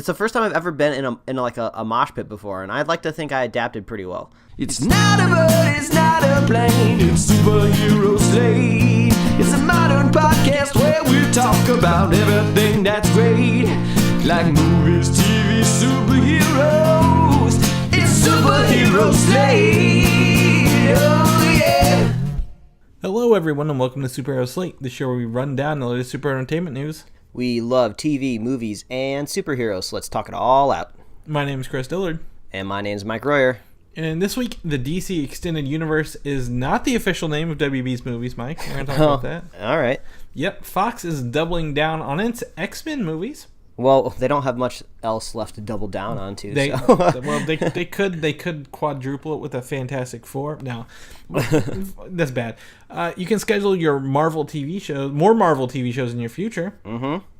It's the first time I've ever been in like a mosh pit before, and I'd like to think I adapted pretty well. It's not a bird, it's not a plane, it's Superhero Slate. It's a modern podcast where we talk about everything that's great, like movies, TV, superheroes. It's Superhero Slate, oh yeah. Hello everyone and welcome to Superhero Slate, the show where we run down the latest superhero entertainment news. We love TV, movies, and superheroes, so let's talk it all out. My name is Chris Dillard. And my name's Mike Royer. And this week, the DC Extended Universe is not the official name of WB's movies, Mike. We're going to talk about that. All right. Yep, Fox is doubling down on its X-Men movies. Well, they don't have much else left to double down onto. They could quadruple it with a Fantastic Four. No, that's bad. You can schedule your Marvel TV shows, more Marvel TV shows in your future,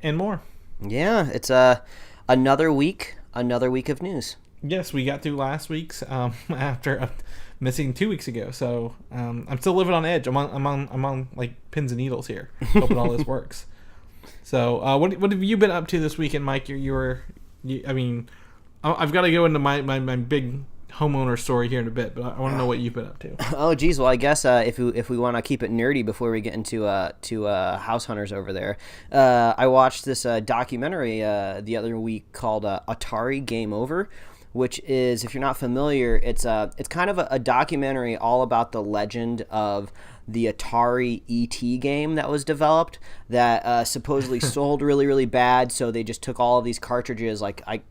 and more. Yeah, it's another week of news. Yes, we got through last week's after missing 2 weeks ago. So I'm still living on edge. I'm on like pins and needles here, hoping all this works. So, what have you been up to this weekend, Mike? I've got to go into my big homeowner story here in a bit, but I want to know what you've been up to. Oh, geez. Well, I guess if we want to keep it nerdy before we get into House Hunters over there, I watched this documentary the other week called Atari Game Over, which is, if you're not familiar, it's kind of a documentary all about the legend of the Atari ET game that was developed that supposedly sold really, really bad. So they just took all of these cartridges, the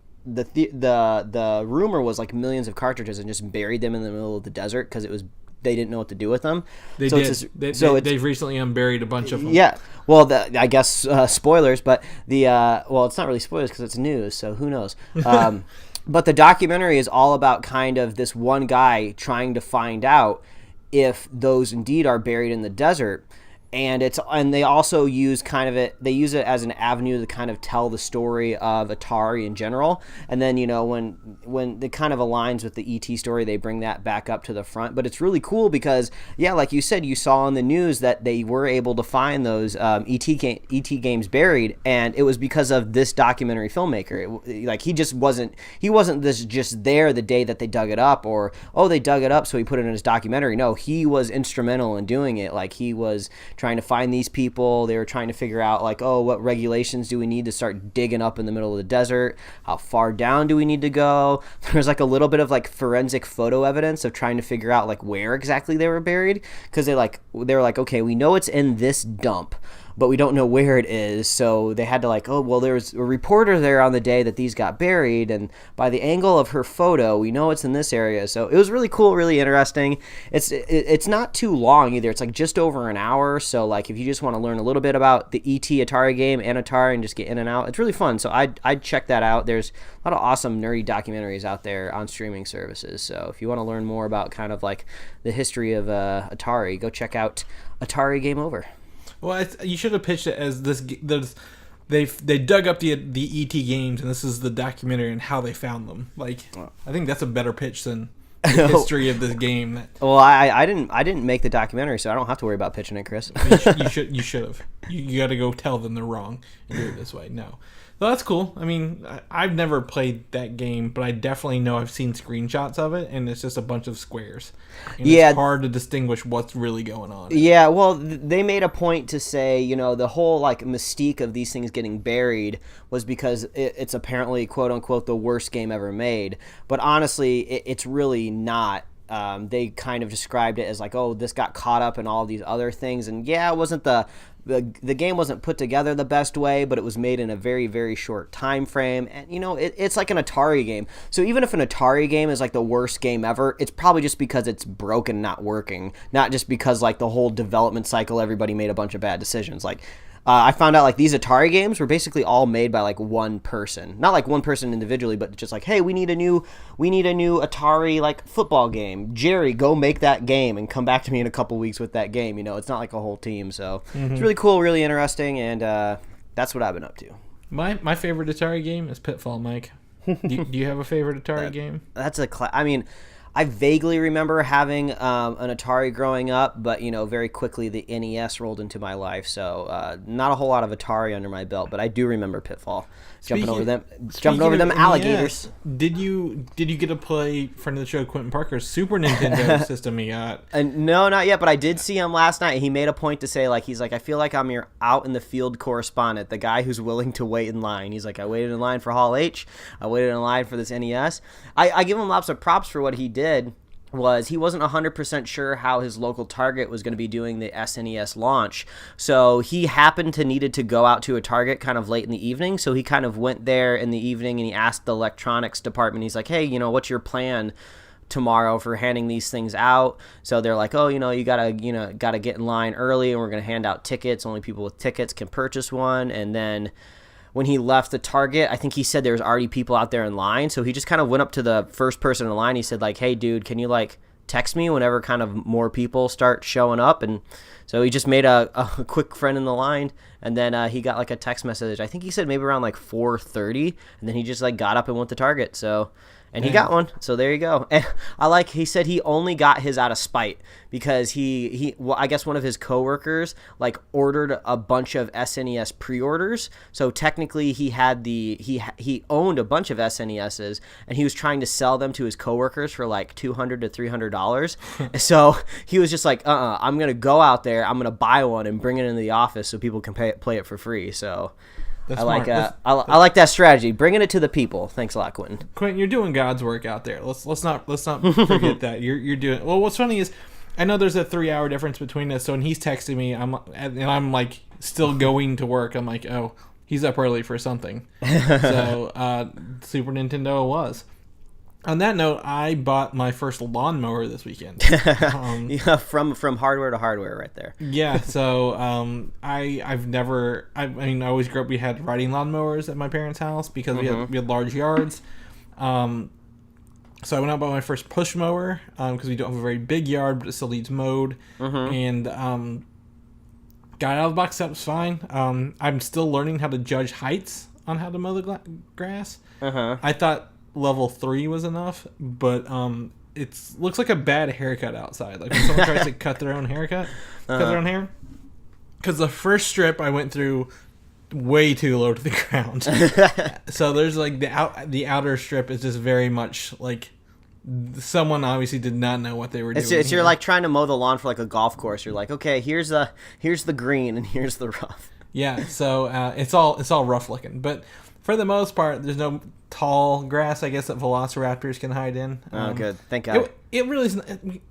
rumor was like millions of cartridges, and just buried them in the middle of the desert because they didn't know what to do with them. They've recently unburied a bunch of them. Yeah. Well, I guess spoilers, but it's not really spoilers because it's news, so who knows. But the documentary is all about kind of this one guy trying to find out if those indeed are buried in the desert. And they also use they use it as an avenue to kind of tell the story of Atari in general. And then, when it kind of aligns with the ET story, they bring that back up to the front. But it's really cool because, yeah, like you said, you saw in the news that they were able to find those ET games buried, and it was because of this documentary filmmaker. He wasn't just there the day that they dug it up, or they dug it up so he put it in his documentary. No, he was instrumental in doing it. Like, he was trying to find these people. They were trying to figure out what regulations do we need to start digging up in the middle of the desert? How far down do we need to go? There's a little bit of forensic photo evidence of trying to figure out where exactly they were buried, because they were like, okay, we know it's in this dump, but we don't know where it is. So they had to there was a reporter there on the day that these got buried, and by the angle of her photo, we know it's in this area. So it was really cool, really interesting. It's not too long either. It's just over an hour. So if you just want to learn a little bit about the ET Atari game and Atari and just get in and out, it's really fun. So I'd check that out. There's a lot of awesome nerdy documentaries out there on streaming services. So if you want to learn more about kind of the history of Atari, go check out Atari Game Over. Well, you should have pitched it as this. They dug up the ET games, and this is the documentary and how they found them. I think that's a better pitch than the history of this game. Well, I didn't make the documentary, so I don't have to worry about pitching it, Chris. You should have. You got to go tell them they're wrong and do it this way. No. So that's cool. I mean, I've never played that game, but I definitely know I've seen screenshots of it, and it's just a bunch of squares. And it's hard to distinguish what's really going on. Yeah, well, they made a point to say, the whole mystique of these things getting buried was because it's apparently, quote unquote, the worst game ever made. But honestly, it's really not. They kind of described it as this got caught up in all these other things, and yeah, it wasn't the game wasn't put together the best way, but it was made in a very, very short time frame. And it's like an Atari game. So even if an Atari game is the worst game ever, it's probably just because it's broken, not working, not just because the whole development cycle, everybody made a bunch of bad decisions. I found out these Atari games were basically all made by one person, not one person individually, but just hey, we need a new Atari football game. Jerry, go make that game and come back to me in a couple weeks with that game. It's not a whole team. So It's really cool, really interesting, and that's what I've been up to. My favorite Atari game is Pitfall, Mike. Do you have a favorite Atari game? That's I vaguely remember having an Atari growing up, but very quickly the NES rolled into my life, so not a whole lot of Atari under my belt. But I do remember Pitfall, jumping over them alligators. Did you get to play friend of the show Quentin Parker's Super Nintendo system he got? No, not yet. But I did see him last night. He made a point to say he's like, I feel like I'm your out in the field correspondent, the guy who's willing to wait in line. He's like, I waited in line for Hall H. I waited in line for this NES. I give him lots of props for what he did. Was he wasn't 100% sure how his local Target was going to be doing the SNES launch. So he happened to needed to go out to a Target kind of late in the evening. So he kind of went there in the evening and he asked the electronics department. He's like, hey, what's your plan tomorrow for handing these things out? So they're like, oh, you gotta get in line early and we're going to hand out tickets. Only people with tickets can purchase one. And then when he left the Target, I think he said there was already people out there in line. So he just kind of went up to the first person in line. He said hey, dude, can you text me whenever kind of more people start showing up? And so he just made a quick friend in the line. And then he got a text message. I think he said maybe around 4:30. And then he just got up and went to Target. So... And he got one, so there you go. And he said he only got his out of spite because I guess one of his coworkers ordered a bunch of SNES pre-orders. So technically he had he owned a bunch of SNESs and he was trying to sell them to his coworkers for $200 to $300. So he was just I'm gonna go out there, I'm gonna buy one and bring it into the office so people can play it for free. So. I like that strategy, bringing it to the people. Thanks a lot, Quentin. Quentin, you're doing God's work out there. Let's not forget that you're doing. Well, what's funny is, I know there's a 3-hour difference between us. So when he's texting me, I'm still going to work. I'm like, oh, he's up early for something. So Super Nintendo was. On that note, I bought my first lawnmower this weekend. From hardware to hardware, right there. Yeah, so I always grew up. We had riding lawnmowers at my parents' house because we had large yards. So I went out and bought my first push mower because we don't have a very big yard, but it still needs mowed. And got out of the box. That was fine. I'm still learning how to judge heights on how to mow the grass. I thought level 3 was enough, but it looks like a bad haircut outside. When someone tries to cut their own hair, because the first strip I went through way too low to the ground. So there's the outer strip is just very much someone obviously did not know what they were doing. You're trying to mow the lawn for a golf course. You're okay, here's the green and here's the rough. Yeah, so it's all rough looking, but for the most part, there's no tall grass, I guess, that velociraptors can hide in. Oh, good. Thank God. It really is.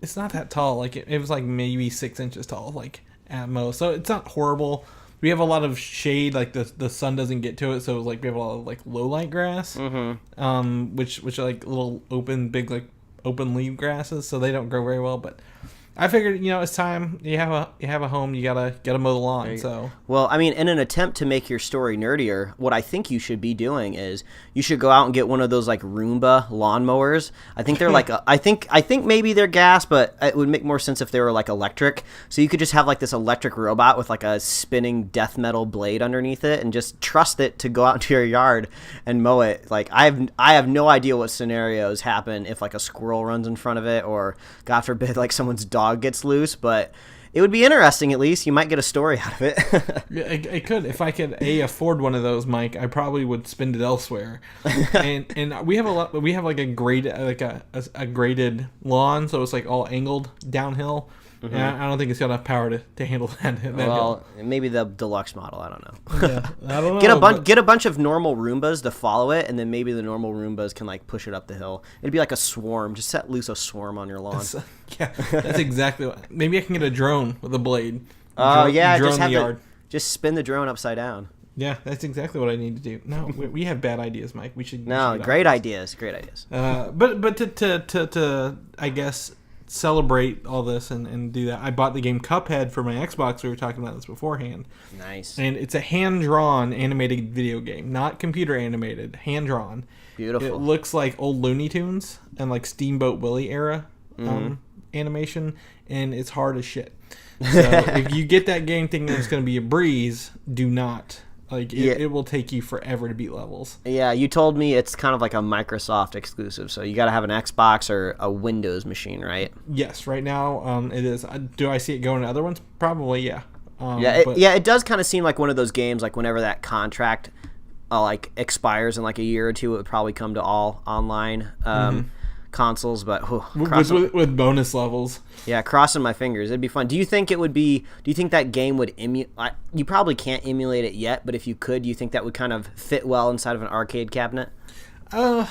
It's not that tall. It was maybe 6 inches tall, at most. So it's not horrible. We have a lot of shade. The sun doesn't get to it, so we have a lot of low light grass. Which are little open, big open leaf grasses, so they don't grow very well. But I figured, it's time. You have a home. You gotta mow the lawn. So well, in an attempt to make your story nerdier, what I think you should be doing is you should go out and get one of those Roomba lawnmowers. I think they're I think maybe they're gas, but it would make more sense if they were electric. So you could just have this electric robot with a spinning death metal blade underneath it, and just trust it to go out into your yard and mow it. I have no idea what scenarios happen if a squirrel runs in front of it, or God forbid someone's dog gets loose, but it would be interesting. At least you might get a story out of it. Yeah, I could. If I could afford one of those, Mike, I probably would spend it elsewhere. and we have a lot. We have a graded a graded lawn, so it's all angled downhill. And I don't think it's got enough power to handle that hill. Maybe the deluxe model. I don't know. Yeah, I don't know. Get a bunch of normal Roombas to follow it, and then maybe the normal Roombas can push it up the hill. It'd be a swarm. Just set loose a swarm on your lawn. That's exactly what. Maybe I can get a drone with a blade. Just spin the drone upside down. Yeah, that's exactly what I need to do. No, we have bad ideas, Mike. We should. Great ideas. But to I guess celebrate all this and do that, I bought the game Cuphead for my Xbox. We were talking about this beforehand. Nice. And it's a hand-drawn animated video game, not computer animated, hand-drawn. Beautiful. It looks like old Looney Tunes and Steamboat Willie era animation, and it's hard as shit. So if you get that game thinking it's going to be a breeze, do not. Like, it will take you forever to beat levels. Yeah, you told me it's kind of like a Microsoft exclusive, so you got to have an Xbox or a Windows machine, right? Yes, right now it is. Do I see it going to other ones? Probably, yeah. It does kind of seem like one of those games, like whenever that contract like expires in like a year or two, it would probably come to all online consoles, but with bonus levels. Yeah, crossing my fingers. It'd be fun. Do you think that game would emulate? You probably can't emulate it yet, but if you could, do you think that would kind of fit well inside of an arcade cabinet? I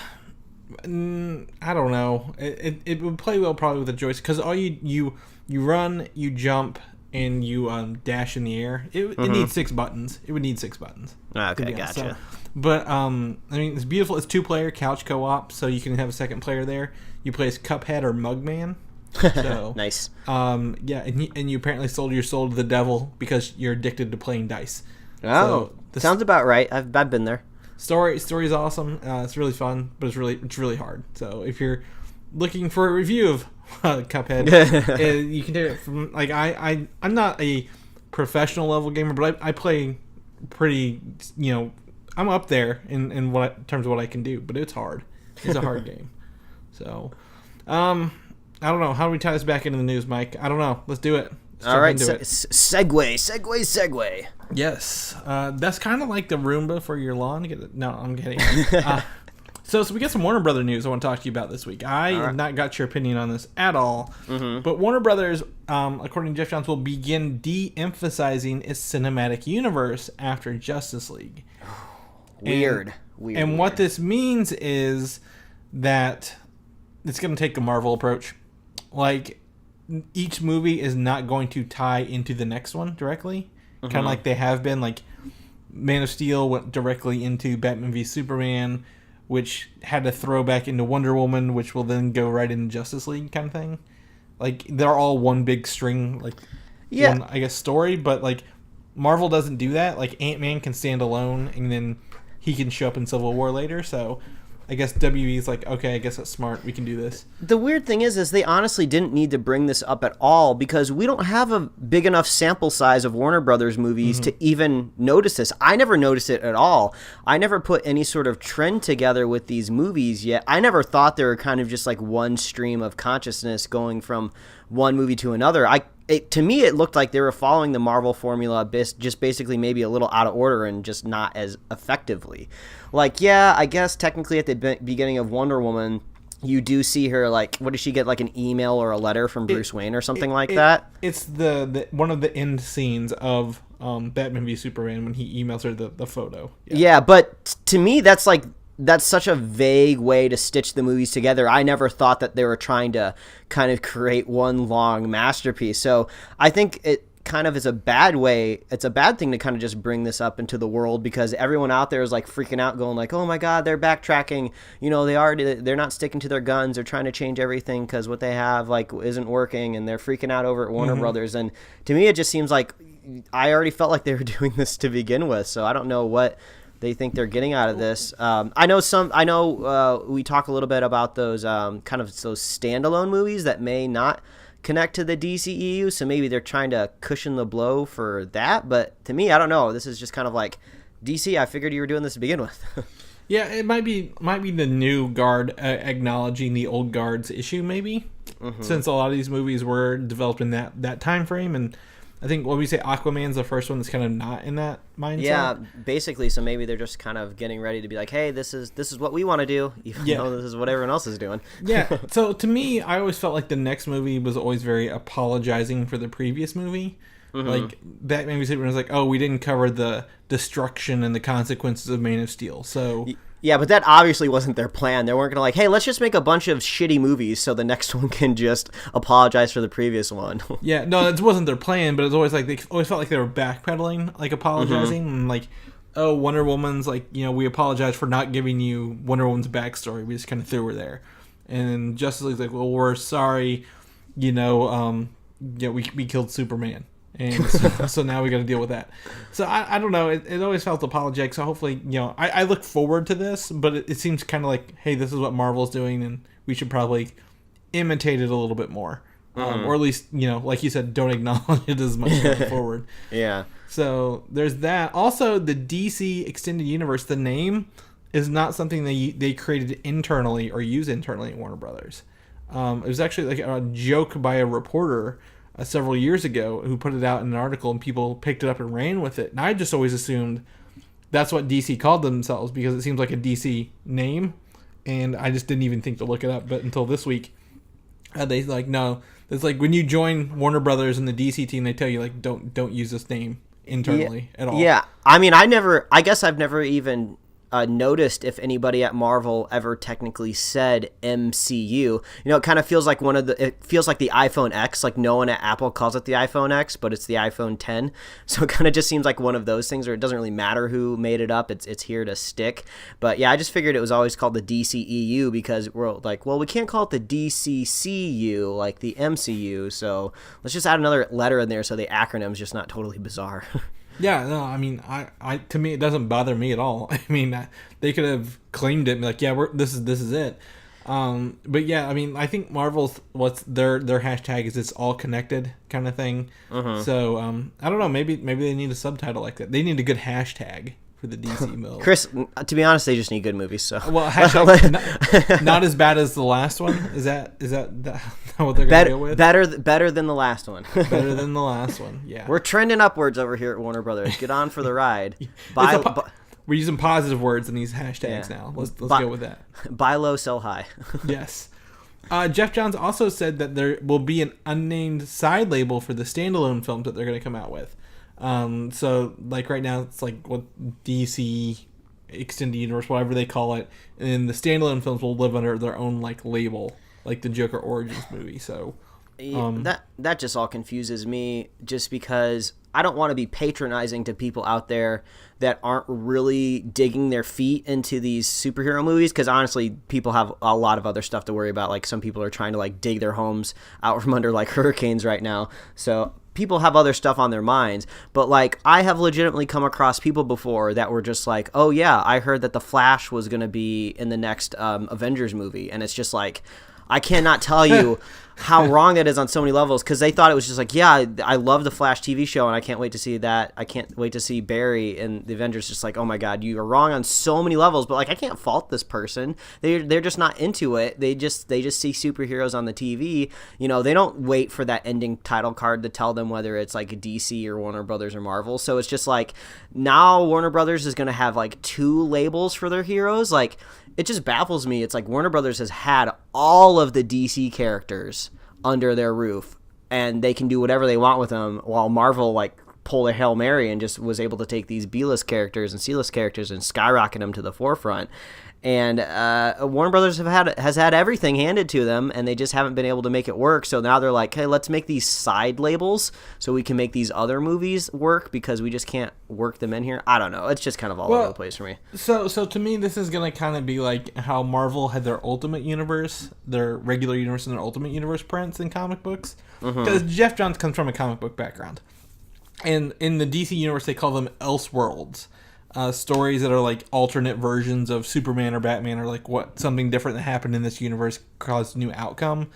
don't know. It would play well probably with a joystick, because all you run, you jump, and you dash in the air. It needs 6 buttons. It would need 6 buttons. Okay, gotcha. So, but I mean, it's beautiful. It's 2-player couch co-op, so you can have a second player there. You play as Cuphead or Mugman. So, nice. Yeah, and you apparently sold your soul to the devil because you're addicted to playing dice. Oh, so sounds about right. I've been there. Story's awesome. It's really fun, but it's really hard. So if you're looking for a review of Cuphead, you can take it from like I'm not a professional level gamer, but I play pretty. I'm up there in terms of what I can do, but it's hard. It's a hard game. So, I don't know. How do we tie this back into the news, Mike? I don't know. Let's do it. All right, segue. Yes, that's kind of like the Roomba for your lawn. No, I'm kidding. So we got some Warner Brother news I want to talk to you about this week. I have not got your opinion on this at all. But Warner Brothers, according to Jeff Johns, will begin de-emphasizing its cinematic universe after Justice League. Weird. And what this means is that it's going to take a Marvel approach. Like, each movie is not going to tie into the next one directly. Kind of like they have been. Like, Man of Steel went directly into Batman v Superman, which had a throwback into Wonder Woman, which will then go right into Justice League kind of thing. Like, they're all one big string, like, one, I guess, story. But, like, Marvel doesn't do that. Like, Ant-Man can stand alone, and then he can show up in Civil War later. So I guess WB's like, okay, I guess that's smart. We can do this. The weird thing is they honestly didn't need to bring this up at all, because we don't have a big enough sample size of Warner Brothers movies to even notice this. I never noticed it at all. I never put any sort of trend together with these movies yet. I never thought they were kind of just like one stream of consciousness going from one movie to another. To me, it looked like they were following the Marvel formula, just basically maybe a little out of order and just not as effectively. Like, yeah, I guess technically at the beginning of Wonder Woman, you do see her, like, what does she get, like an email or a letter from Bruce Wayne or something like that? It's the one of the end scenes of Batman v Superman when he emails her the photo. Yeah, but to me, that's such a vague way to stitch the movies together. I never thought that they were trying to kind of create one long masterpiece. So I think it kind of is a bad way. It's a bad thing to kind of just bring this up into the world, because everyone out there is like freaking out, going like, oh my God, they're backtracking. They're not sticking to their guns. They're trying to change everything because what they have like isn't working, and they're freaking out over at Warner Brothers. And to me, it just seems like I already felt like they were doing this to begin with. So I don't know what they think they're getting out of this. I know we talk a little bit about those kind of those standalone movies that may not connect to the DCEU, so maybe they're trying to cushion the blow for that. But to me, I don't know. This is just kind of like, DC, I figured you were doing this to begin with. Yeah, it might be the new guard acknowledging the old guard's issue, maybe, since a lot of these movies were developed in that time frame. And I think what we say, Aquaman's the first one that's kind of not in that mindset. Yeah, basically. So maybe they're just kind of getting ready to be like, hey, this is what we want to do, even though this is what everyone else is doing. Yeah. So to me, I always felt like the next movie was always very apologizing for the previous movie. Like Batman v Superman was like, oh, we didn't cover the destruction and the consequences of Man of Steel. So yeah, but that obviously wasn't their plan. They weren't going to like, hey, let's just make a bunch of shitty movies so the next one can just apologize for the previous one. Yeah, no, it wasn't their plan, but it was always like they always felt like they were backpedaling, like apologizing, and like, oh, Wonder Woman's like, we apologize for not giving you Wonder Woman's backstory. We just kind of threw her there. And Justice League's like, well, we're sorry, we killed Superman. And so now we got to deal with that. So I don't know. It always felt apologetic. So hopefully, I look forward to this, but it seems kind of like, hey, this is what Marvel's doing, and we should probably imitate it a little bit more. Or at least, like you said, don't acknowledge it as much going forward. Yeah. So there's that. Also, the DC Extended Universe, the name is not something they created internally or use internally at Warner Brothers. It was actually like a joke by a reporter several years ago who put it out in an article, and people picked it up and ran with it. And I just always assumed that's what DC called themselves because it seems like a DC name, and I just didn't even think to look it up. But until this week, they like, no, it's like when you join Warner Brothers and the DC team, they tell you like don't use this name internally at all. Yeah, I mean, I guess I've never even noticed if anybody at Marvel ever technically said MCU. You know, it kind of feels like it feels like the iPhone X. Like no one at Apple calls it the iPhone X, but it's the iPhone 10. So it kind of just seems like one of those things where it doesn't really matter who made it up. It's here to stick. But yeah, I just figured it was always called the DCEU because we're like, well, we can't call it the DCCU like the MCU. So let's just add another letter in there so the acronym's just not totally bizarre. Yeah, no, I mean, I to me it doesn't bother me at all. I mean, they could have claimed it and be like, yeah, this is it. But yeah, I mean, I think Marvel's what's their hashtag is it's all connected kind of thing. So I don't know, maybe they need a subtitle like that. They need a good hashtag for the DC mill. Chris, to be honest, they just need good movies. So well, hashtag not as bad as the last one. Is that what they're gonna go with? Better than the last one. Better than the last one. Yeah, we're trending upwards over here at Warner Brothers. Get on for the ride. We're using positive words in these hashtags now. Let's go with that. Buy low, sell high. Yes. Jeff Johns also said that there will be an unnamed side label for the standalone films that they're going to come out with. So like right now it's like what DC Extended Universe, whatever they call it, and the standalone films will live under their own like label, like the Joker Origins movie. So that just all confuses me, just because I don't want to be patronizing to people out there that aren't really digging their feet into these superhero movies, because honestly people have a lot of other stuff to worry about. Like some people are trying to like dig their homes out from under like hurricanes right now, so people have other stuff on their minds. But like I have legitimately come across people before that were just like, oh yeah, I heard that the Flash was going to be in the next Avengers movie, and it's just like I cannot tell you how wrong that is on so many levels, because they thought it was just like, yeah, I love the Flash TV show and I can't wait to see that. I can't wait to see Barry and the Avengers. Just like, oh my God, you are wrong on so many levels. But like, I can't fault this person. They're just not into it. They just see superheroes on the TV. You know, they don't wait for that ending title card to tell them whether it's like a DC or Warner Brothers or Marvel. So it's just like now Warner Brothers is going to have like 2 labels for their heroes. Like, it just baffles me. It's like Warner Brothers has had all of the DC characters under their roof, and they can do whatever they want with them, while Marvel like pulled a Hail Mary and just was able to take these B-list characters and C-list characters and skyrocket them to the forefront. And Warner Brothers has had everything handed to them, and they just haven't been able to make it work. So now they're like, hey, let's make these side labels so we can make these other movies work, because we just can't work them in here. I don't know. It's just kind of all over the place for me. So to me, this is going to kind of be like how Marvel had their Ultimate Universe, their regular universe, and their Ultimate Universe prints in comic books. Because Jeff Johns comes from a comic book background. And in the DC Universe, they call them Elseworlds. Stories that are like alternate versions of Superman or Batman, or like what something different that happened in this universe caused a new outcome,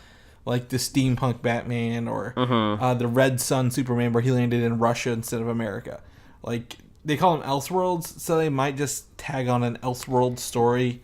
like the steampunk Batman or the Red Sun Superman, where he landed in Russia instead of America. Like they call them Elseworlds, so they might just tag on an Elseworld story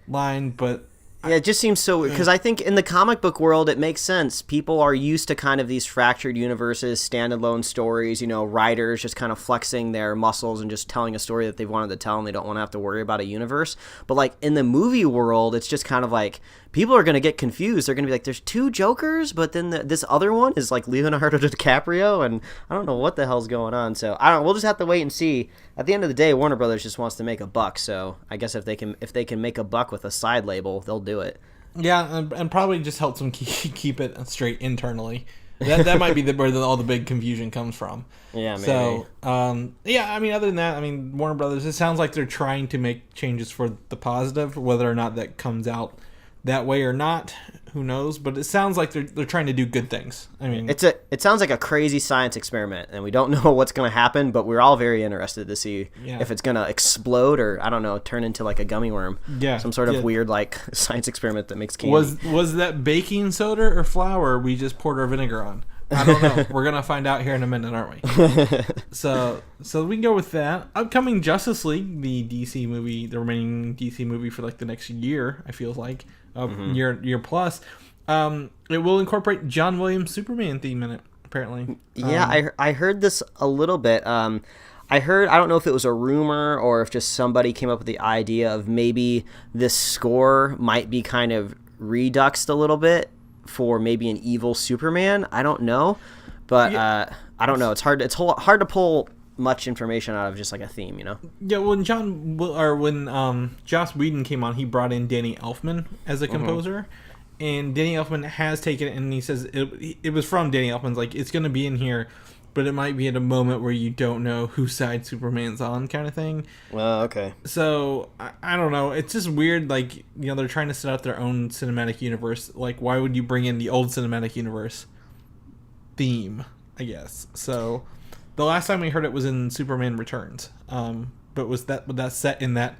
line, but yeah, it just seems so weird, because I think in the comic book world it makes sense. People are used to kind of these fractured universes, standalone stories, you know, writers just kind of flexing their muscles and just telling a story that they've wanted to tell, and they don't want to have to worry about a universe. But like in the movie world, it's just kind of like people are going to get confused. They're going to be like, there's 2 Jokers, but then this other one is like Leonardo DiCaprio, and I don't know what the hell's going on. So we'll just have to wait and see. At the end of the day, Warner Brothers just wants to make a buck. So I guess if they can make a buck with a side label, they'll do it. Yeah, and probably just helps them keep it straight internally. That might be where all the big confusion comes from. Yeah, maybe. So, yeah, I mean, other than that, I mean, Warner Brothers, it sounds like they're trying to make changes for the positive. Whether or not that comes out that way or not, who knows? But it sounds like they're trying to do good things. I mean, it sounds like a crazy science experiment, and we don't know what's going to happen, but we're all very interested to see if it's going to explode or, I don't know, turn into like a gummy worm. Yeah, some sort of weird like science experiment that makes candy. Was that baking soda or flour we just poured our vinegar on? I don't know. We're gonna find out here in a minute, aren't we? So we can go with that. Upcoming Justice League, the DC movie, the remaining DC movie for like the next year. I feel like year plus. It will incorporate John Williams' Superman theme in it. Apparently, yeah, I heard this a little bit. I don't know if it was a rumor or if just somebody came up with the idea of maybe this score might be kind of reduxed a little bit for maybe an evil Superman. I don't know, but I don't know. It's hard to pull much information out of just like a theme, you know? Yeah, when Joss Whedon came on, he brought in Danny Elfman as a composer. And Danny Elfman has taken it, and he says it was from Danny Elfman's, like, it's going to be in here, but it might be at a moment where you don't know whose side Superman's on, kind of thing. Well, okay. So, I don't know. It's just weird, like, you know, they're trying to set up their own cinematic universe. Like, why would you bring in the old cinematic universe theme, I guess? So, the last time we heard it was in Superman Returns. But that's set in that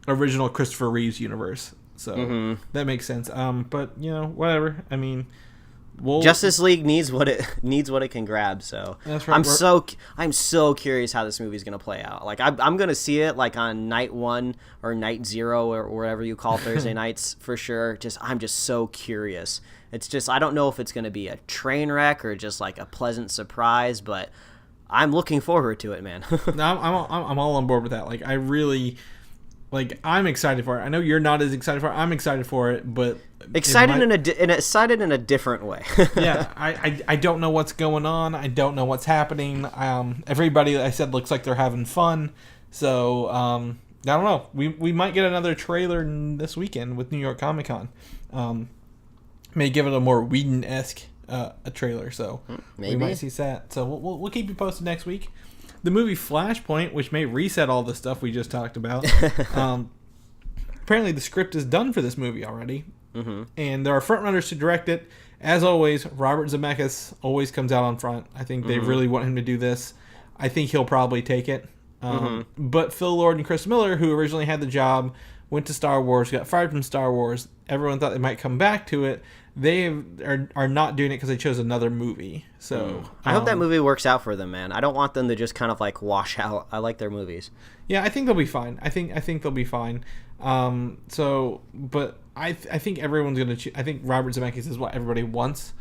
original Christopher Reeves universe. So that makes sense. But you know, whatever. I mean, Justice League needs what it can grab. So that's right. I'm so curious how this movie's gonna play out. Like I'm gonna see it like on night 1 or night 0 or whatever you call Thursday nights for sure. I'm just so curious. It's just I don't know if it's gonna be a train wreck or just like a pleasant surprise, but I'm looking forward to it, man. No, I'm all on board with that. Like I really. Like, I'm excited for it. I know you're not as excited for it. I'm excited for it, but... Excited in a different way. Yeah, I don't know what's going on. I don't know what's happening. Everybody, I said, looks like they're having fun. So, I don't know. We might get another trailer this weekend with New York Comic Con. May give it a more Whedon-esque a trailer, so maybe. We might see that. So, we'll keep you posted next week. The movie Flashpoint, which may reset all the stuff we just talked about. Apparently the script is done for this movie already. And there are frontrunners to direct it. As always, Robert Zemeckis always comes out on front. I think they really want him to do this. I think he'll probably take it. But Phil Lord and Chris Miller, who originally had the job, went to Star Wars, got fired from Star Wars. Everyone thought they might come back to it. They are not doing it because they chose another movie. So I hope that movie works out for them, man. I don't want them to just kind of like wash out. I like their movies. Yeah, I think they'll be fine. I think they'll be fine. But I think everyone's gonna. I think Robert Zemeckis is what everybody wants.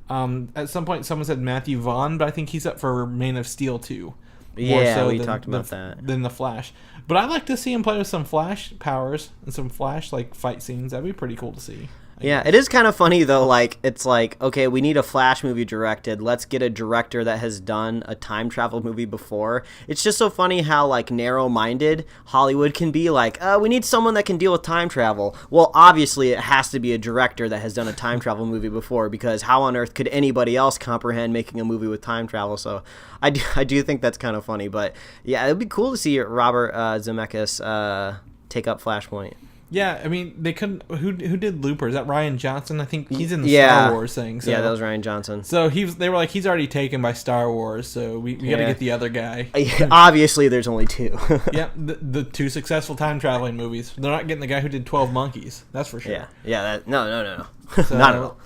At some point, someone said Matthew Vaughn, but I think he's up for Man of Steel 2. Yeah, we talked about that. Than the Flash. But I'd like to see him play with some Flash powers and some Flash like fight scenes. That'd be pretty cool to see. Yeah, it is kind of funny though. Like it's like, okay, we need a Flash movie directed. Let's get a director that has done a time travel movie before. It's just so funny how like narrow-minded Hollywood can be. Like, we need someone that can deal with time travel. Well, obviously it has to be a director that has done a time travel movie before, because how on earth could anybody else comprehend making a movie with time travel? So I do think that's kind of funny. But yeah, it'd be cool to see Robert Zemeckis take up Flashpoint. Yeah, I mean, they couldn't. Who did Looper? Is that Ryan Johnson? I think he's in the Star Wars thing. So. Yeah, that was Ryan Johnson. So they were like, he's already taken by Star Wars, so we got to get the other guy. Obviously, there's only 2. Yeah, the 2 successful time traveling movies. They're not getting the guy who did 12 Monkeys. That's for sure. Yeah. No. So, not at all.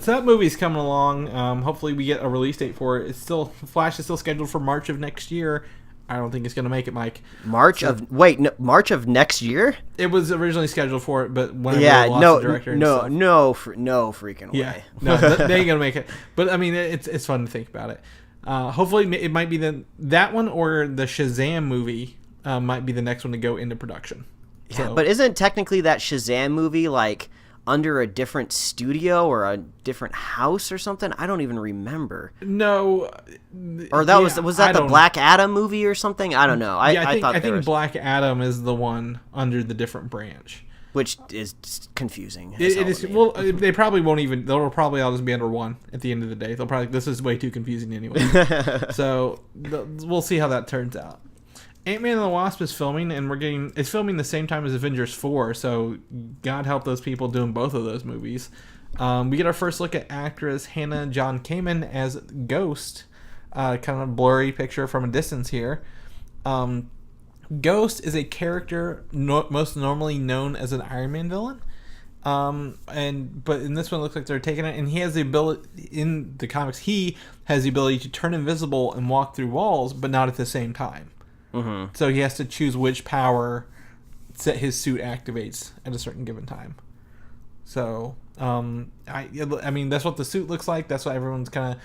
So that movie's coming along. Hopefully, we get a release date for it. Flash is still scheduled for March of next year. I don't think it's going to make it, Mike. March of next year? It was originally scheduled for it, but whenever they lost the director no freaking way. Yeah, no, they ain't going to make it. But, I mean, it's fun to think about it. Hopefully, it might be that one or the Shazam movie might be the next one to go into production. Yeah, but isn't technically that Shazam movie, like, under a different studio or a different house or something? I don't even remember. No. Or was that the Black Adam movie or something? I don't know. I think Black Adam is the one under the different branch. Which is confusing. It is. Well, they probably won't even. They'll probably all just be under one at the end of the day. They'll probably. This is way too confusing anyway. So we'll see how that turns out. Ant-Man and the Wasp is filming, and it's filming the same time as Avengers 4, so God help those people doing both of those movies. We get our first look at actress Hannah John-Kamen as Ghost, kind of a blurry picture from a distance here. Ghost is a character most normally known as an Iron Man villain, But in this one, it looks like they're taking it, and he has the ability in the comics. He has the ability to turn invisible and walk through walls, but not at the same time. Mm-hmm. So he has to choose which power his suit activates at a certain given time. So, I mean, that's what the suit looks like. That's what everyone's kind of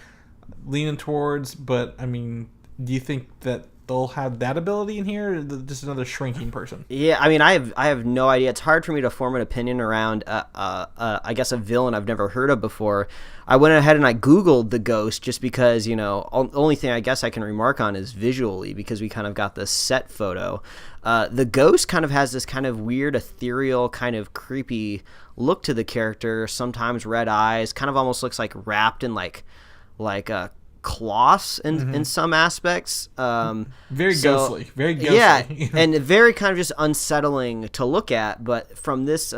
leaning towards. But I mean, do you think that they'll have that ability in here, or just another shrinking person? Yeah, I mean, I have no idea. It's hard for me to form an opinion around, I guess, a villain I've never heard of before. I went ahead and I Googled the Ghost just because, you know, only thing I guess I can remark on is visually, because we kind of got the set photo. The Ghost kind of has this kind of weird, ethereal, kind of creepy look to the character. Sometimes red eyes, kind of almost looks like wrapped in like a cloths in some aspects. Very ghostly. Yeah, and very kind of just unsettling to look at. But from this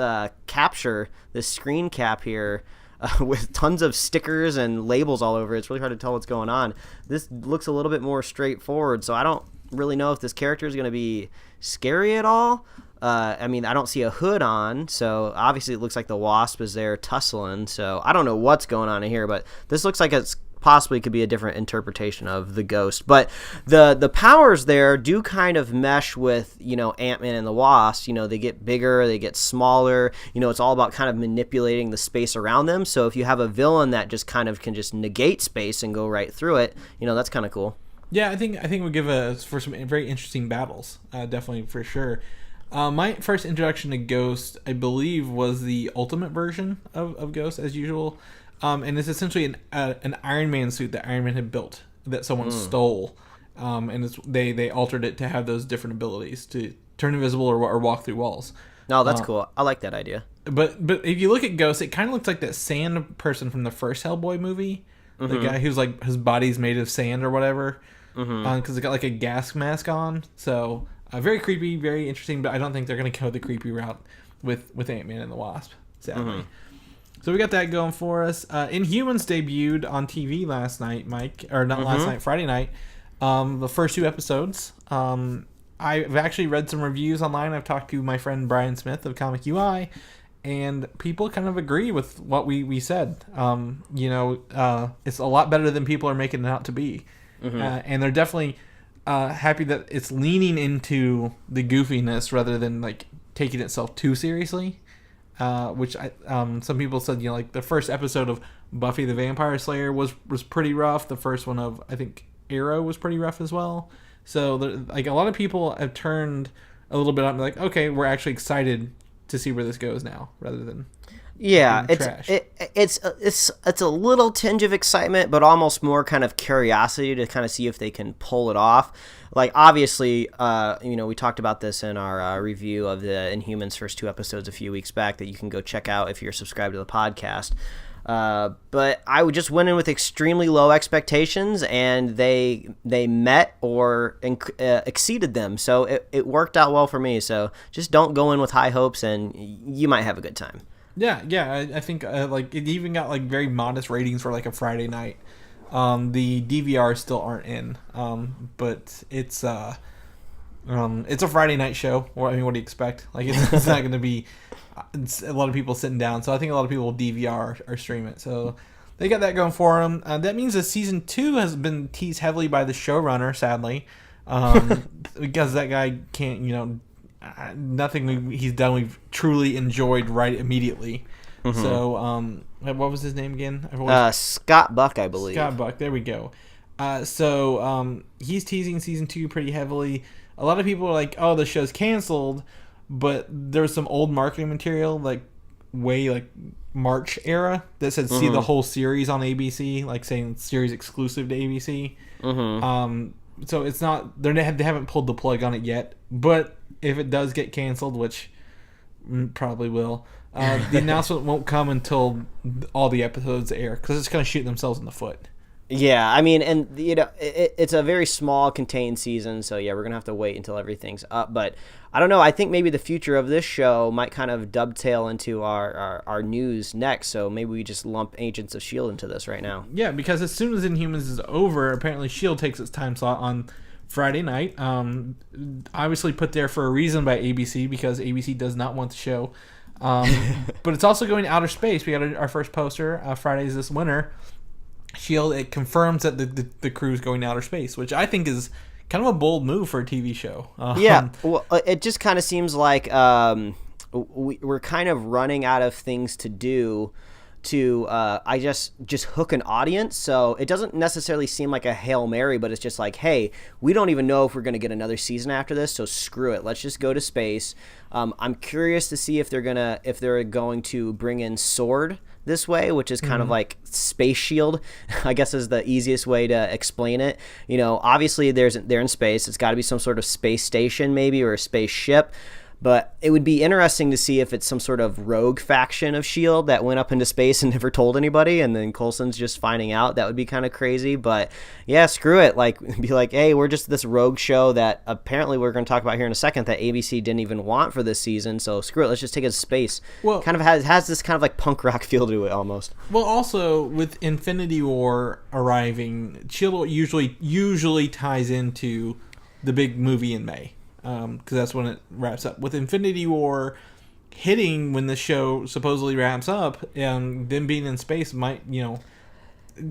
capture, this screen cap here, with tons of stickers and labels all over, it's really hard to tell what's going on. This looks a little bit more straightforward, so I don't really know if this character is going to be scary at all. I mean, I don't see a hood on, so obviously it looks like the Wasp is there tussling, so I don't know what's going on in here, but this looks like it's possibly could be a different interpretation of the Ghost. But the powers there do kind of mesh with, you know, Ant-Man and the Wasp. You know, they get bigger, they get smaller. You know, it's all about kind of manipulating the space around them. So if you have a villain that just kind of can just negate space and go right through it, you know, that's kind of cool. Yeah, I think we'll give for some very interesting battles, definitely, for sure. My first introduction to Ghost, I believe, was the Ultimate version of Ghost, as usual. And it's essentially an Iron Man suit that Iron Man had built that someone stole, and they altered it to have those different abilities to turn invisible or walk through walls. No, that's cool. I like that idea. But if you look at Ghost, it kind of looks like that sand person from the first Hellboy movie, the guy who's like his body's made of sand or whatever, because it got like a gas mask on. So very creepy, very interesting. But I don't think they're going to go the creepy route with Ant-Man and the Wasp, sadly. So we got that going for us. Inhumans debuted on TV last night, Mike. Or not last night, Friday night. The first 2 episodes. I've actually read some reviews online. I've talked to my friend Brian Smith of Comic UI. And people kind of agree with what we said. You know, it's a lot better than people are making it out to be. And they're definitely happy that it's leaning into the goofiness rather than like taking itself too seriously. Which some people said, you know, like the first episode of Buffy the Vampire Slayer was pretty rough. The first one of, I think, Arrow was pretty rough as well. So like a lot of people have turned a little bit up and like, okay, we're actually excited to see where this goes now, rather than it's a little tinge of excitement, but almost more kind of curiosity to kind of see if they can pull it off. Like, obviously, you know, we talked about this in our review of the Inhumans first 2 episodes a few weeks back that you can go check out if you're subscribed to the podcast. But I just went in with extremely low expectations, and they met or exceeded them. So it worked out well for me. So just don't go in with high hopes, and you might have a good time. Yeah, I think like it even got like very modest ratings for like a Friday night. The DVRs still aren't in, but it's a Friday night show. I mean, what do you expect? Like it's not going to be a lot of people sitting down. So I think a lot of people will DVR or stream it. So they got that going for them. That means that season 2 has been teased heavily by the showrunner, sadly, because that guy can't, you know. Nothing he's done we've truly enjoyed right immediately. So what was his name again? Scott Buck, I believe. Scott Buck, there we go. So he's teasing season 2 pretty heavily. A lot of people are like, oh, the show's canceled, but there's some old marketing material like March era that said see the whole series on ABC, like saying series exclusive to ABC. So it's not, they haven't pulled the plug on it yet, but if it does get canceled, which probably will, the announcement won't come until all the episodes air, because it's going to shoot themselves in the foot. Yeah, I mean, and you know, it's a very small contained season, so yeah, we're gonna have to wait until everything's up. But I don't know. I think maybe the future of this show might kind of dovetail into our news next. So maybe we just lump Agents of S.H.I.E.L.D. into this right now. Yeah, because as soon as Inhumans is over, apparently S.H.I.E.L.D. takes its time slot on Friday night. Obviously put there for a reason by ABC, because ABC does not want the show But it's also going to outer space. We got our first poster, Fridays this winter. Shield, it confirms that the crew's going to outer space, which I think is kind of a bold move for a TV show. Yeah, well, it just kind of seems like we're kind of running out of things to do to I just hook an audience. So it doesn't necessarily seem like a Hail Mary, but it's just like, hey, we don't even know if we're going to get another season after this, so screw it. Let's just go to space. I'm curious to see if they're going to bring in Sword this way, which is kind of like Space Shield, I guess is the easiest way to explain it. You know, obviously they're in space. It's got to be some sort of space station maybe, or a spaceship. But it would be interesting to see if it's some sort of rogue faction of S.H.I.E.L.D. that went up into space and never told anybody, and then Coulson's just finding out. That would be kind of crazy. But yeah, screw it. Like, be like, hey, we're just this rogue show that apparently we're going to talk about here in a second that ABC didn't even want for this season. So screw it. Let's just take it to space. Well, kind of has this kind of like punk rock feel to it almost. Well, also with Infinity War arriving, S.H.I.E.L.D. usually ties into the big movie in May. Because that's when it wraps up. With Infinity War hitting when the show supposedly wraps up, and them being in space might,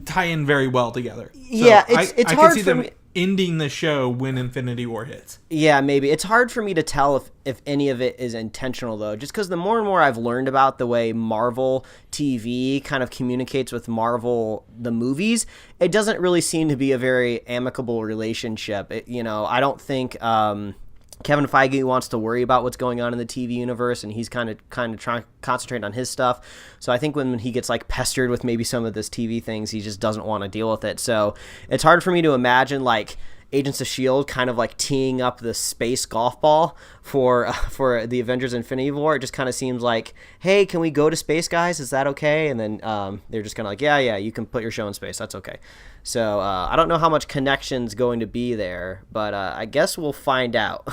tie in very well together. So yeah, it's I hard can see for them me ending the show when Infinity War hits. Yeah, maybe. It's hard for me to tell if any of it is intentional, though, just because the more and more I've learned about the way Marvel TV kind of communicates with Marvel, the movies, it doesn't really seem to be a very amicable relationship. I don't think Kevin Feige wants to worry about what's going on in the TV universe, and he's kind of trying to concentrate on his stuff. So I think when he gets like pestered with maybe some of this TV things, he just doesn't want to deal with it. So it's hard for me to imagine like Agents of S.H.I.E.L.D. kind of like teeing up the space golf ball for the Avengers Infinity War. It just kind of seems like, hey, can we go to space, guys? Is that okay? And then they're just kind of like, yeah, you can put your show in space. That's okay. So I don't know how much connection's going to be there, but I guess we'll find out.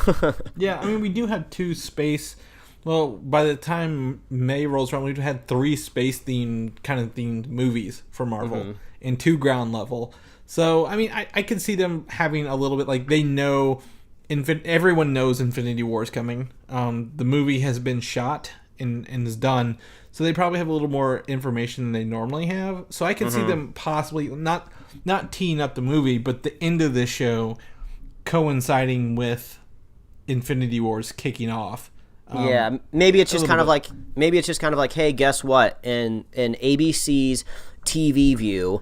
Yeah, I mean, we do have two space... Well, by the time May rolls around, we've had 3 space-themed movies for Marvel and 2 ground level. So, I mean, I could see them having a little bit, like, they know... everyone knows Infinity War is coming. The movie has been shot and is done, so they probably have a little more information than they normally have. So I can see them possibly... Not teeing up the movie, but the end of this show coinciding with Infinity Wars kicking off. Yeah, maybe it's just kind of like hey, guess what? In ABC's TV view,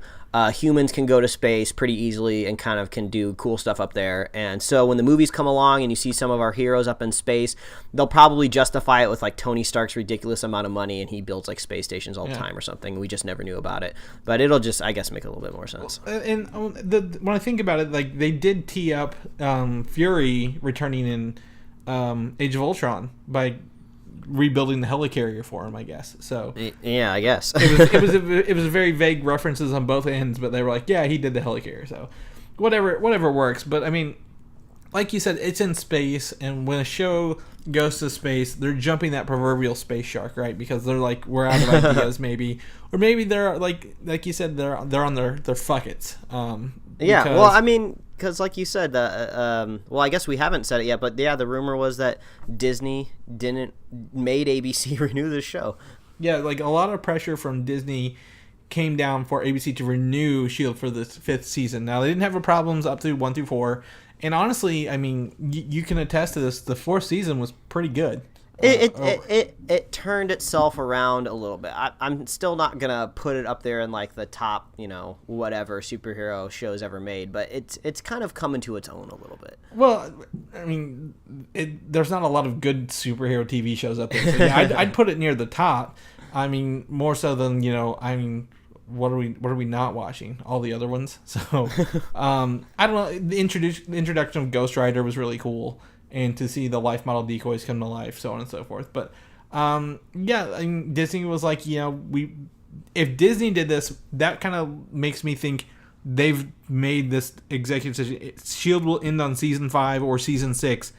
humans can go to space pretty easily and kind of can do cool stuff up there. And so when the movies come along and you see some of our heroes up in space, they'll probably justify it with like Tony Stark's ridiculous amount of money and he builds like space stations all the time or something. We just never knew about it. But it'll just, I guess, make a little bit more sense. And when I think about it, like they did tee up Fury returning in Age of Ultron by rebuilding the helicarrier for him, I guess. So yeah, I guess it was very vague references on both ends, but they were like, yeah, he did the helicarrier, so whatever works. But I mean, like you said, it's in space, and when a show goes to space, they're jumping that proverbial space shark, right? Because they're like, we're out of ideas, maybe, or maybe they're like you said, they're on their fuckets. Yeah, well, I mean, because like you said, well, I guess we haven't said it yet, but yeah, the rumor was that Disney made ABC renew this show. Yeah, like a lot of pressure from Disney came down for ABC to renew S.H.I.E.L.D. for the 5th season. Now, they didn't have problems up to 1 through 4, and honestly, I mean, you can attest to this, the 4th season was pretty good. It turned itself around a little bit. I'm still not gonna put it up there in like the top, whatever superhero shows ever made, but it's kind of coming to its own a little bit. Well, I mean, there's not a lot of good superhero TV shows up there. So yeah, I'd put it near the top. I mean, more so than I mean, what are we not watching? All the other ones. So I don't know. The introduction of Ghost Rider was really cool. And to see the life model decoys come to life, so on and so forth. But, yeah, I mean, Disney was like, if Disney did this, that kind of makes me think they've made this executive decision. S.H.I.E.L.D. will end on season 5 or season 6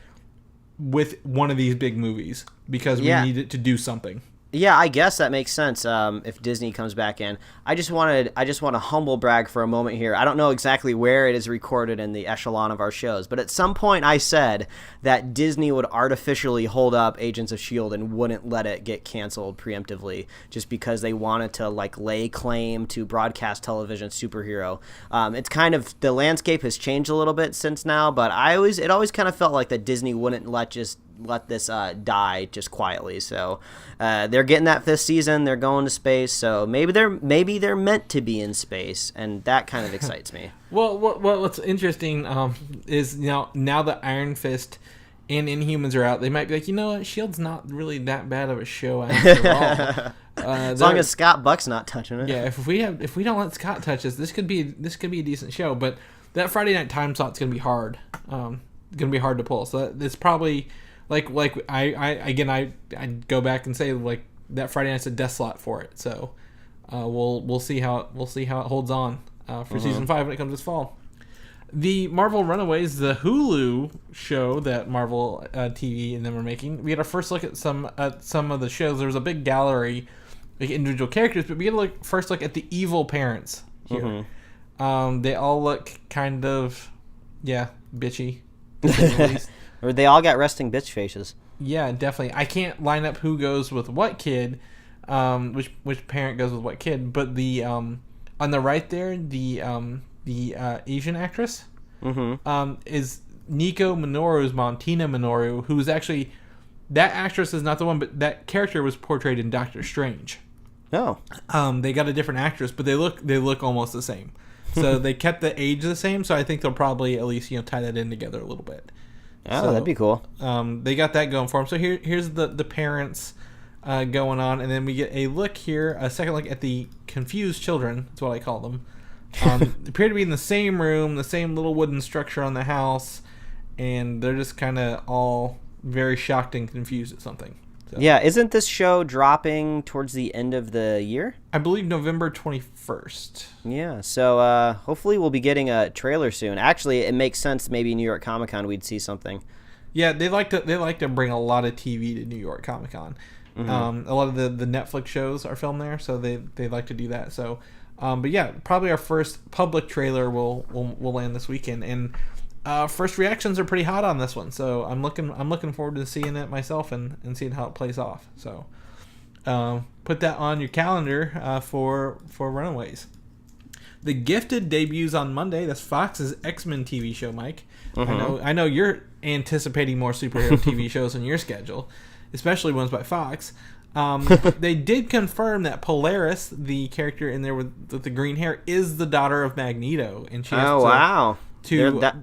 with one of these big movies because we need it to do something. Yeah, I guess that makes sense. If Disney comes back in, I just want to humble brag for a moment here. I don't know exactly where it is recorded in the echelon of our shows, but at some point I said that Disney would artificially hold up Agents of Shield and wouldn't let it get canceled preemptively, just because they wanted to like lay claim to broadcast television superhero. It's kind of, the landscape has changed a little bit since now, but it always kind of felt like that Disney wouldn't let this die just quietly. So they're getting that 5th season. They're going to space. So maybe they're meant to be in space, and that kind of excites me. Well, what's interesting is now that Iron Fist and Inhumans are out, they might be like, you know what, Shield's not really that bad of a show after all. As long as Scott Buck's not touching it. Yeah, if we don't let Scott touch this could be a decent show. But that Friday night time slot's gonna be hard. Gonna be hard to pull. So it's probably. Like I go back and say like that Friday night's a death slot for it, so we'll see how it holds on for season 5 when it comes this fall. The Marvel Runaways, the Hulu show that Marvel TV and them are making, we had our first look at some of the shows. There was a big gallery, like individual characters, but we had a first look at the evil parents here. Mm-hmm. They all look kind of bitchy. Or they all got resting bitch faces. Yeah, definitely. I can't line up who goes with what kid, which parent goes with what kid. But the on the right there, the Asian actress, is Nico Minoru's mom, Tina Minoru, who's actually, that actress is not the one, but that character was portrayed in Doctor Strange. Oh. They got a different actress, but they look almost the same. So they kept the age the same. So I think they'll probably at least tie that in together a little bit. Oh, that'd be cool. They got that going for them. So here's the parents going on, and then we get a second look at the confused children. That's what I call them. They appear to be in the same room, the same little wooden structure on the house, and they're just kind of all very shocked and confused at something. So. Yeah, isn't this show dropping towards the end of the year? I believe November 21st. Yeah, so hopefully we'll be getting a trailer soon. Actually, it makes sense. Maybe New York Comic Con we'd see something. Yeah, they like to bring a lot of TV to New York Comic Con. Mm-hmm. A lot of the Netflix shows are filmed there, so they like to do that. So, but yeah, probably our first public trailer will land this weekend, and first reactions are pretty hot on this one. So I'm looking forward to seeing it myself and seeing how it plays off. So put that on your calendar for Runaways. The Gifted debuts on Monday. That's Fox's X-Men TV show, Mike. Mm-hmm. I know you're anticipating more superhero TV shows on your schedule, especially ones by Fox. But they did confirm that Polaris, the character in there with the green hair, is the daughter of Magneto, and she has to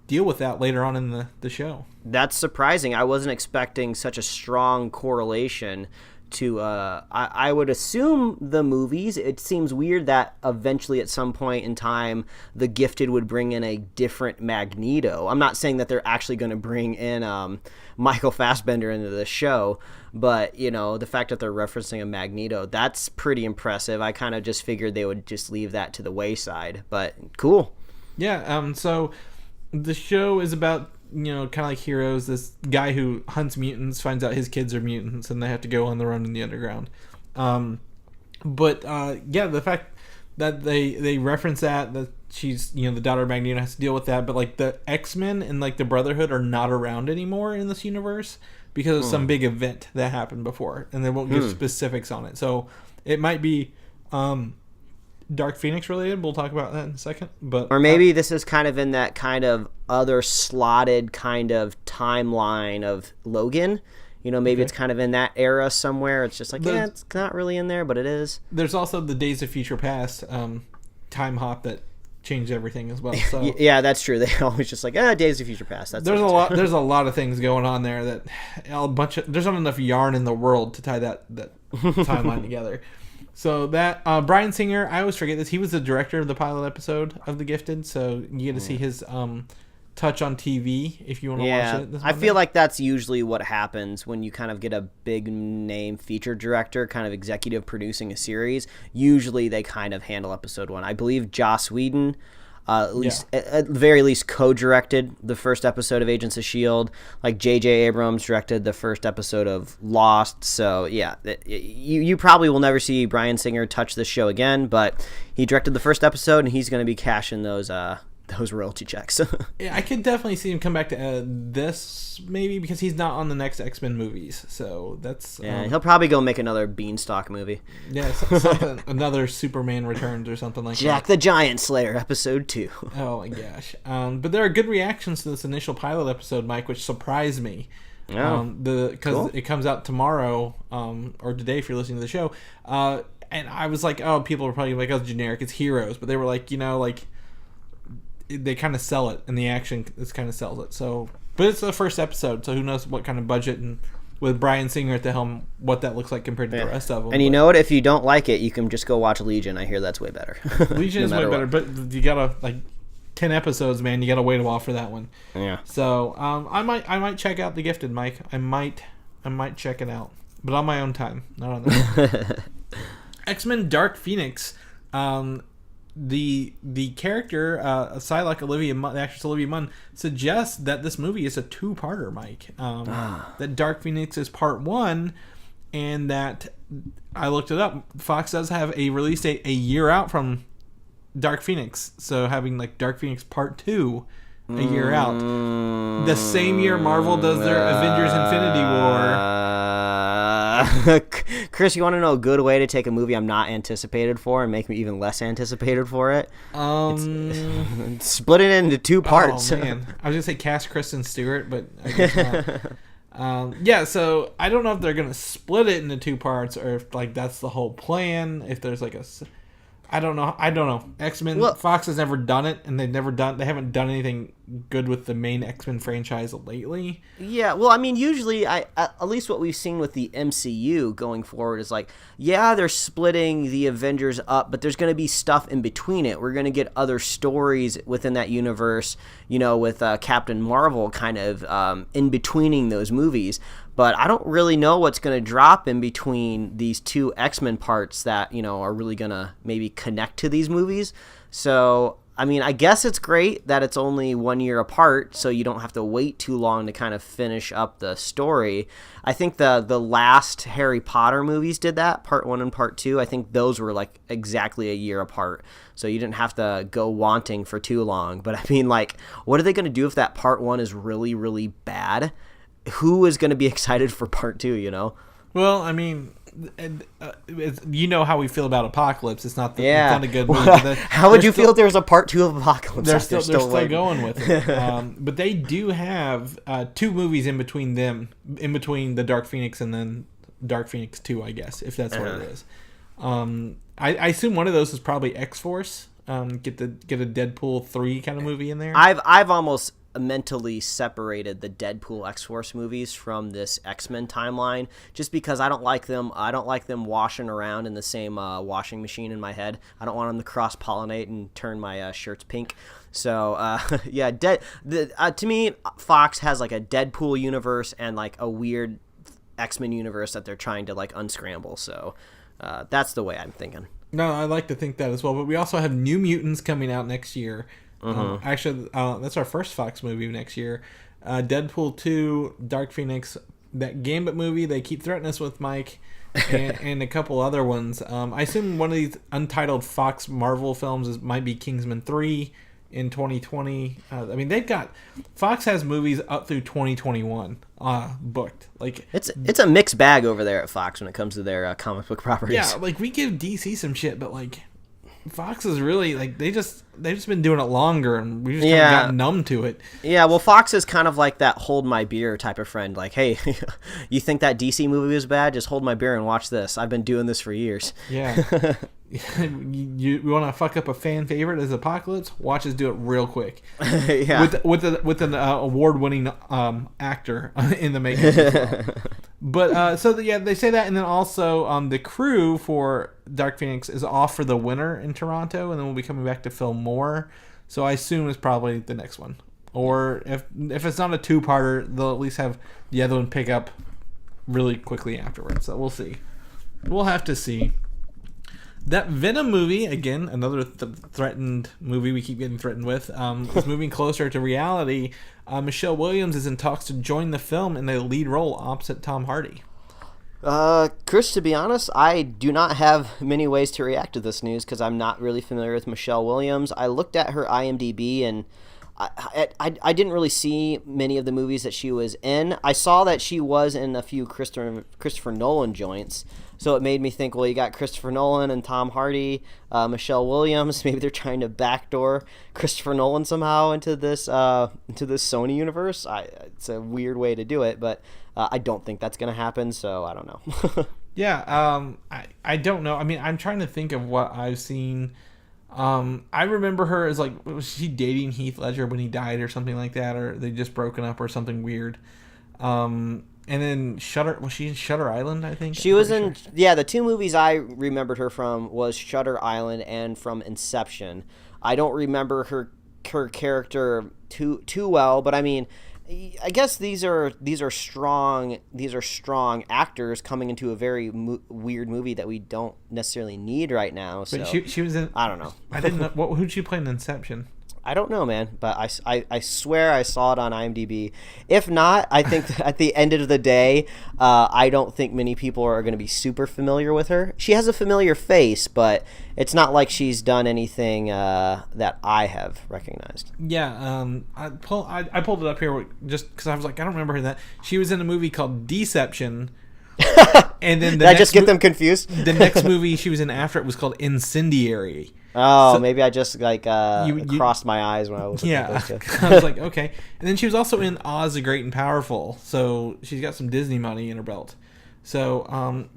deal with that later on in the show. That's surprising. I wasn't expecting such a strong correlation to I would assume the movies. It seems weird that eventually at some point in time the Gifted would bring in a different Magneto. I'm not saying that they're actually going to bring in Michael Fassbender into the show, but the fact that they're referencing a Magneto, that's pretty impressive. I kind of just figured they would just leave that to the wayside, but cool. Yeah, so the show is about, kind of like Heroes, this guy who hunts mutants, finds out his kids are mutants, and they have to go on the run in the underground. But the fact that they reference that she's, the daughter of Magneto, has to deal with that, but like the X-Men and like the Brotherhood are not around anymore in this universe because of some big event that happened before, and they won't give specifics on it. So it might be Dark Phoenix related. We'll talk about that in a second. Or maybe this is kind of in that kind of other slotted kind of timeline of Logan. Maybe it's kind of in that era somewhere. It's just like, it's not really in there, but it is. There's also the Days of Future Past time hop that changed everything as well. So yeah, that's true. They always just like, Days of Future Past. There's a lot of things going on there that there's not enough yarn in the world to tie that timeline together. So that Bryan Singer, I always forget this. He was the director of the pilot episode of The Gifted, so you get to see his touch on TV if you want to watch it. I feel like that's usually what happens when you kind of get a big name feature director kind of executive producing a series. Usually they kind of handle episode 1. I believe Joss Whedon At least, at the very least, co-directed the first episode of Agents of S.H.I.E.L.D. Like J.J. Abrams directed the first episode of Lost. So yeah, you probably will never see Bryan Singer touch this show again, but he directed the first episode, and he's going to be cashing those royalty checks. Yeah, I could definitely see him come back to this, maybe, because he's not on the next X-Men movies. So that's... Yeah, he'll probably go make another Beanstalk movie. Yeah, something, another Superman Returns or something like Jack that. the Giant Slayer, episode 2. Oh my gosh. But there are good reactions to this initial pilot episode, Mike, which surprised me. Oh, Because cool. it comes out tomorrow, or today if you're listening to the show. And I was like, oh, people are probably like, oh, it's generic, it's heroes. But they were like, they kind of sell it, and the action is kind of sells it. So, but it's the first episode, so who knows what kind of budget, and with Bryan Singer at the helm, what that looks like compared to the rest of them. And you know what? If you don't like it, you can just go watch Legion. I hear that's way better. Legion is way better, but you gotta 10 episodes, man. You gotta wait a while for that one. Yeah. So I might check out The Gifted, Mike. I might check it out, but on my own time, not on that. X-Men Dark Phoenix. The character Psylocke, the actress Olivia Munn, suggests that this movie is a two-parter, Mike. That Dark Phoenix is part 1, and that I looked it up. Fox does have a release date a year out from Dark Phoenix, so having Dark Phoenix part 2 a year out, the same year Marvel does their Avengers Infinity War. Chris, you want to know a good way to take a movie I'm not anticipated for and make me even less anticipated for it? Split it into 2 parts. Oh man, I was gonna say cast Kristen Stewart, but I guess not. Yeah, so I don't know if they're gonna split it into 2 parts or if that's the whole plan. If there's I don't know. X-Men, Fox has never done it, and they haven't done anything good with the main X-Men franchise lately. Yeah, well, I mean, usually, at least what we've seen with the MCU going forward is they're splitting the Avengers up, but there's going to be stuff in between it. We're going to get other stories within that universe, with Captain Marvel kind of in-betweening those movies. But I don't really know what's going to drop in between these 2 X-Men parts that, are really going to maybe connect to these movies. So, I mean, I guess it's great that it's only 1 year apart, so you don't have to wait too long to kind of finish up the story. I think the last Harry Potter movies did that, part 1 and part 2. I think those were exactly a year apart, so you didn't have to go wanting for too long. But I mean, what are they going to do if that part 1 is really, really bad? Who is going to be excited for part 2, Well, I mean, how we feel about Apocalypse. It's not a good movie. How would you feel if there was a part 2 of Apocalypse? They're still going with it. But they do have 2 movies in between the Dark Phoenix and then Dark Phoenix 2, I guess, if that's what it is. I assume one of those is probably X-Force. Get a Deadpool 3 kind of movie in there. I've almost mentally separated the Deadpool X-Force movies from this X-Men timeline just because I don't like them washing around in the same washing machine in my head. I don't want them to cross-pollinate and turn my shirts pink. So to me, Fox has a Deadpool universe and a weird X-Men universe that they're trying to unscramble. So that's the way I'm thinking. No, I like to think that as well. But we also have New Mutants coming out next year. Actually, that's our first Fox movie next year. Deadpool 2, Dark Phoenix, that Gambit movie they keep threatening us with, Mike, and a couple other ones. I assume one of these untitled Fox Marvel films might be Kingsman 3 in 2020. I mean, Fox has movies up through 2021 booked. It's a mixed bag over there at Fox when it comes to their comic book properties. Yeah, we give DC some shit, but Fox is really they've just been doing it longer, and we just kind of got numb to it. Yeah, well, Fox is kind of like that hold my beer type of friend. Hey, you think that DC movie was bad? Just hold my beer and watch this. I've been doing this for years. Yeah. you want to fuck up a fan favorite as Apocalypse? Watch us do it real quick. Yeah. With an award-winning actor in the making as well. But they say that, and then also the crew for Dark Phoenix is off for the winter in Toronto, and then we'll be coming back to film more. So I assume it's probably the next one, or if it's not a 2-parter, they'll at least have the other one pick up really quickly afterwards. So we'll see. We'll have to see. That Venom movie, again, another threatened movie we keep getting threatened with, is moving closer to reality. Michelle Williams is in talks to join the film in the lead role opposite Tom Hardy. Chris, to be honest, I do not have many ways to react to this news because I'm not really familiar with Michelle Williams. I looked at her IMDb and I didn't really see many of the movies that she was in. I saw that she was in a few Christopher Nolan joints, so it made me think, well, you got Christopher Nolan and Tom Hardy, Michelle Williams. Maybe they're trying to backdoor Christopher Nolan somehow into this Sony universe. It's a weird way to do it, but I don't think that's going to happen, so I don't know. Yeah, I don't know. I mean, I'm trying to think of what I've seen. I remember her as like, was she dating Heath Ledger when he died or something like that, or they just broken up or something weird. And then was she in Shutter Island, I think? She was in, yeah, the two movies I remembered her from was Shutter Island and from Inception. I don't remember her character too well, but I mean, I guess these are strong actors coming into a very weird movie that we don't necessarily need right now. So but she was in. I don't know. I didn't know who'd she play in Inception. I don't know, man, but I swear I saw it on IMDb. If not, I think at the end of the day, I don't think many people are going to be super familiar with her. She has a familiar face, but it's not like she's done anything that I have recognized. Yeah, I pulled it up here just because I was like, I don't remember her that. She was in a movie called Deception. And then Did I just get them confused? The next movie she was in after it was called Incendiary. Oh, so, maybe I just crossed my eyes when I was looking at those two. I was like, okay. And then she was also in Oz the Great and Powerful, so she's got some Disney money in her belt. So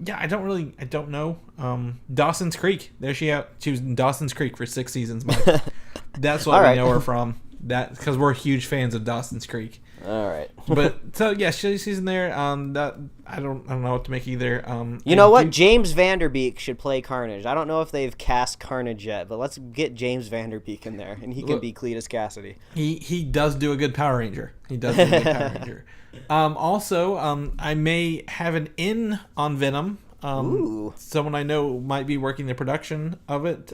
yeah, I don't know. Dawson's Creek, there she was in Dawson's Creek for 6 seasons, Mike. That's what we know her from. That because we're huge fans of Dawson's Creek. All right. But so yeah, she's in there. That I don't know what to make either. You know what? James Van Der Beek should play Carnage. I don't know if they've cast Carnage yet, but let's get James Van Der Beek in there, and he can be Cletus Cassidy. He does do a good Power Ranger. Also, I may have an in on Venom. Ooh. Someone I know might be working the production of it.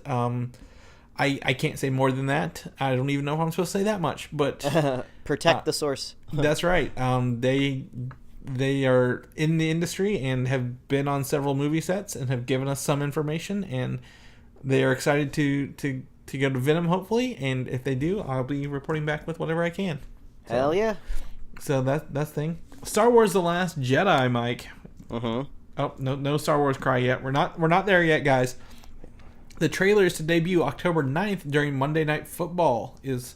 I can't say more than that. I don't even know if I'm supposed to say that much, but protect the source. That's right. They are in the industry and have been on several movie sets and have given us some information, and they are excited to go to Venom hopefully. And if they do, I'll be reporting back with whatever I can. So, hell yeah! So that's the thing. Star Wars: The Last Jedi, Mike. Mm-hmm. Oh no Star Wars cry yet. We're not there yet, guys. The trailer is to debut October 9th during Monday Night Football is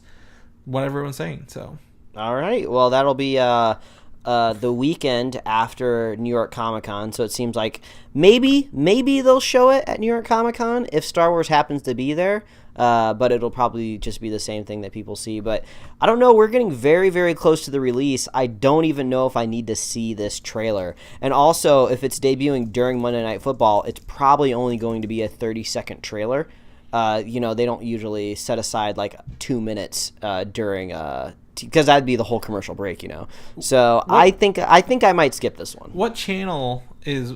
what everyone's saying. So, all right. Well, that'll be the weekend after New York Comic Con. So it seems like maybe they'll show it at New York Comic Con if Star Wars happens to be there. But it'll probably just be the same thing that people see. But I don't know. We're getting very, very close to the release. I don't even know if I need to see this trailer. And also, if it's debuting during Monday Night Football, it's probably only going to be a 30-second trailer. They don't usually set aside like 2 minutes during because that'd be the whole commercial break, So I think I might skip this one. What channel is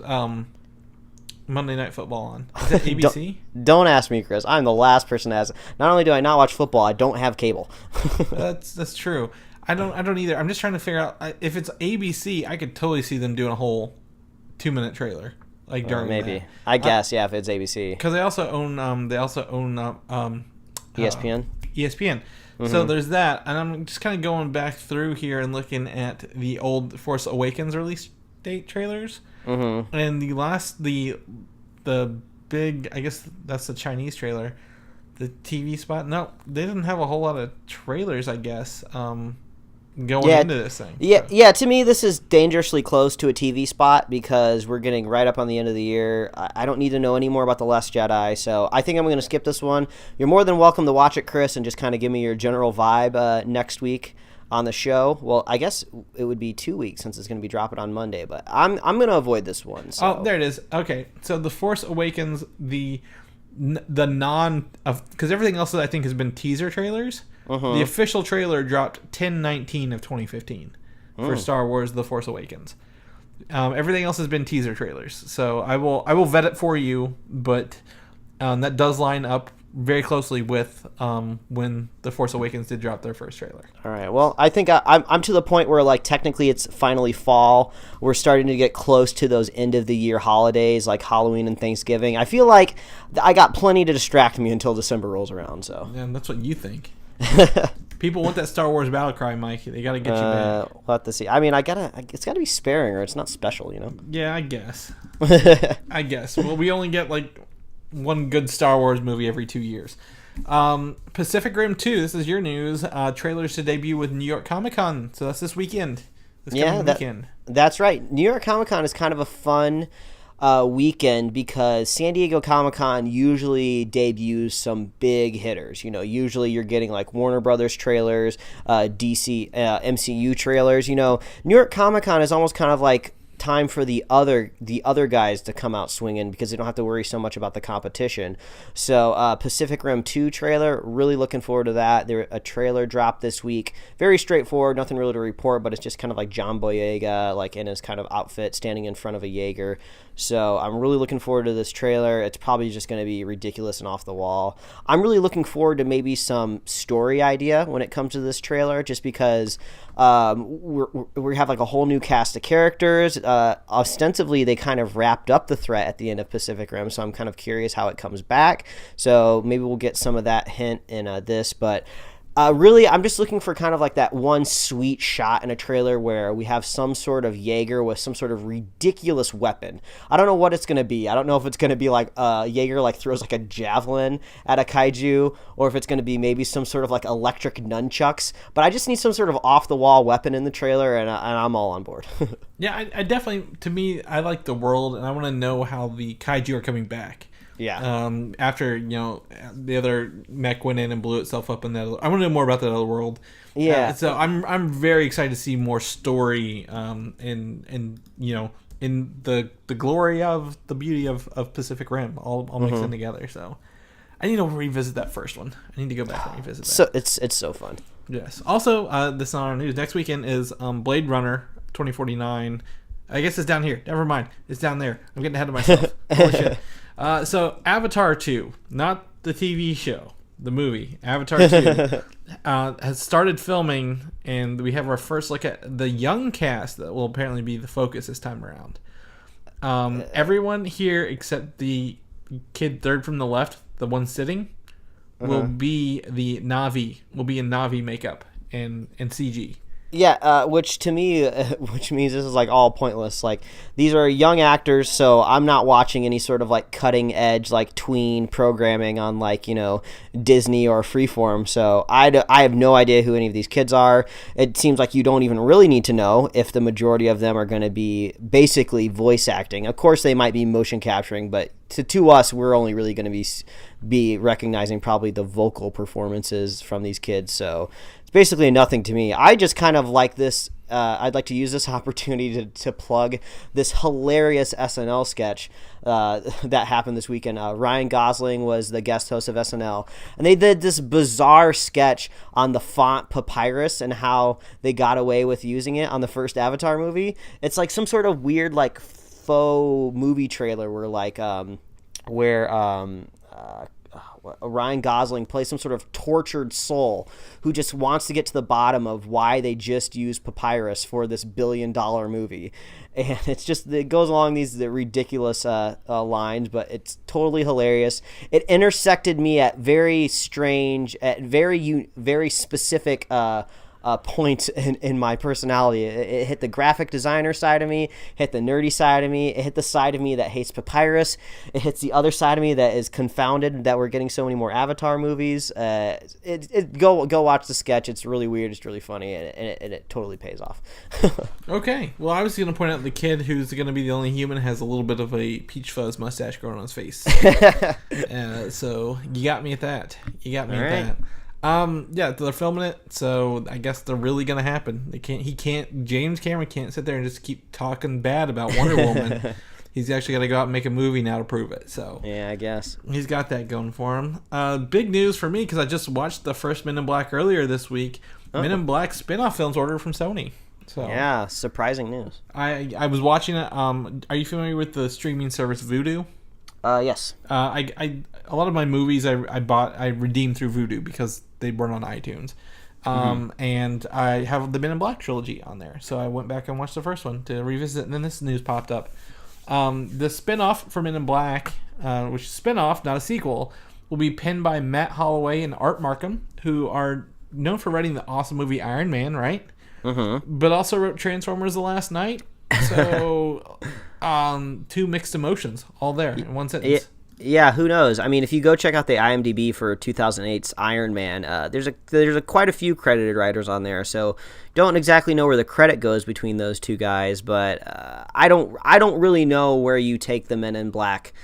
Monday Night Football on? Is that ABC? Don't ask me, Chris. I'm the last person to ask. Not only do I not watch football, I don't have cable. That's true. I don't either. I'm just trying to figure out if it's ABC. I could totally see them doing a whole 2-minute trailer like during maybe. that. I guess yeah, if it's ABC. Because they also own ESPN. ESPN. Mm-hmm. So there's that, and I'm just kind of going back through here and looking at the old Force Awakens release date trailers. Mm-hmm. And the big, I guess that's the Chinese trailer, the TV spot. No, they didn't have a whole lot of trailers, I guess, going into this thing. Yeah. To me, this is dangerously close to a TV spot because we're getting right up on the end of the year. I don't need to know any more about The Last Jedi, so I think I'm going to skip this one. You're more than welcome to watch it, Chris, and just kind of give me your general vibe next week on the show. Well, I guess it would be 2 weeks since it's going to be dropping on Monday, but I'm going to avoid this one. So. Oh, there it is. Okay, so The Force Awakens, the non of because everything else that I think has been teaser trailers. Uh-huh. The official trailer dropped 10/19 of 2015 for Star Wars: The Force Awakens. Everything else has been teaser trailers, so I will vet it for you, but That does line up very closely with when The Force Awakens did drop their first trailer. All right. Well, I think I'm to the point where, like, technically it's finally fall. We're starting to get close to those end of the year holidays, like Halloween and Thanksgiving. I feel like I got plenty to distract me until December rolls around. So. Yeah, that's what you think. People want that Star Wars battle cry, Mike. They got to get you back. We'll have to see. I mean, it's got to be sparing, or it's not special, you know? Yeah, I guess. I guess. Well, we only get, like, one good Star Wars movie every 2 years. Pacific Rim 2, this is your news. Trailers to debut with New York Comic-Con. So that's this weekend. Weekend. That's right. New York Comic-Con is kind of a fun weekend because San Diego Comic-Con usually debuts some big hitters. You know, usually you're getting like Warner Brothers trailers, MCU trailers. You know, New York Comic-Con is almost kind of like time for the other guys to come out swinging because they don't have to worry so much about the competition. So Pacific Rim 2 trailer, really looking forward to that. A trailer dropped this week. Very straightforward, nothing really to report, but it's just kind of like John Boyega, like in his kind of outfit, standing in front of a Jaeger. So I'm really looking forward to this trailer. It's probably just going to be ridiculous and off the wall. I'm really looking forward to maybe some story idea when it comes to this trailer, just because we have like a whole new cast of characters. Ostensibly, they kind of wrapped up the threat at the end of Pacific Rim, so I'm kind of curious how it comes back. So maybe we'll get some of that hint in this, but really, I'm just looking for kind of like that one sweet shot in a trailer where we have some sort of Jaeger with some sort of ridiculous weapon. I don't know what it's going to be. I don't know if it's going to be like Jaeger like throws like a javelin at a kaiju, or if it's going to be maybe some sort of like electric nunchucks. But I just need some sort of off-the-wall weapon in the trailer, and I'm all on board. Yeah, I definitely, to me, I like the world, and I want to know how the kaiju are coming back. Yeah. After, you know, the other mech went in and blew itself up in that, I want to know more about that other world. Yeah. So I'm very excited to see more story, and you know, in the glory of the beauty of Pacific Rim all mixed in together. So I need to revisit that first one. I need to go back and revisit that. So it's so fun. Yes. Also, this is on our news. Next weekend is Blade Runner 2049. I guess it's down here. Never mind. It's down there. I'm getting ahead of myself. Holy shit. So Avatar 2, not the TV show, the movie, Avatar 2, has started filming, and we have our first look at the young cast that will apparently be the focus this time around. Everyone here except the kid third from the left, the one sitting, will be the Na'vi, will be in Na'vi makeup and CG. Yeah, which to me, which means this is like all pointless. Like, these are young actors, so I'm not watching any sort of like cutting edge like tween programming on like, you know, Disney or Freeform. So I have no idea who any of these kids are. It seems like you don't even really need to know if the majority of them are going to be basically voice acting. Of course, they might be motion capturing, but to us, we're only really going to be recognizing probably the vocal performances from these kids. So it's basically nothing to me. I just kind of like this. I'd like to use this opportunity to plug this hilarious SNL sketch that happened this weekend. Ryan Gosling was the guest host of SNL, and they did this bizarre sketch on the font Papyrus and how they got away with using it on the first Avatar movie. It's like some sort of weird like faux movie trailer where Ryan Gosling plays some sort of tortured soul who just wants to get to the bottom of why they just used Papyrus for this $1 billion movie. And it goes along these ridiculous lines, but it's totally hilarious. It intersected me at very strange, at very specific points in my personality. It hit the graphic designer side of me, hit the nerdy side of me, it hit the side of me that hates Papyrus, it hits the other side of me that is confounded that we're getting so many more Avatar movies. Go watch the sketch. It's really weird, it's really funny, and it totally pays off. Okay, well, I was going to point out the kid who's going to be the only human has a little bit of a peach fuzz mustache growing on his face. So you got me at that. That. Yeah, they're filming it, so I guess they're really gonna happen. James Cameron can't sit there and just keep talking bad about Wonder Woman. He's actually got to go out and make a movie now to prove it. So yeah, I guess he's got that going for him. Big news for me because I just watched the first Men in Black earlier this week. Men in Black spin-off films ordered from Sony. So yeah, surprising news. I was watching it. Are you familiar with the streaming service Vudu? Yes. A lot of my movies I redeemed through Vudu because they weren't on iTunes. And I have the Men in Black trilogy on there. So I went back and watched the first one to revisit, and then this news popped up. The spin-off for Men in Black, which is a spin-off, not a sequel, will be penned by Matt Holloway and Art Markham, who are known for writing the awesome movie Iron Man, right? But also wrote Transformers The Last Night. So, two mixed emotions all there in one sentence. Yeah, who knows? I mean, if you go check out the IMDb for 2008's Iron Man, there's quite a few credited writers on there. So don't exactly know where the credit goes between those two guys, but I don't really know where you take the Men in Black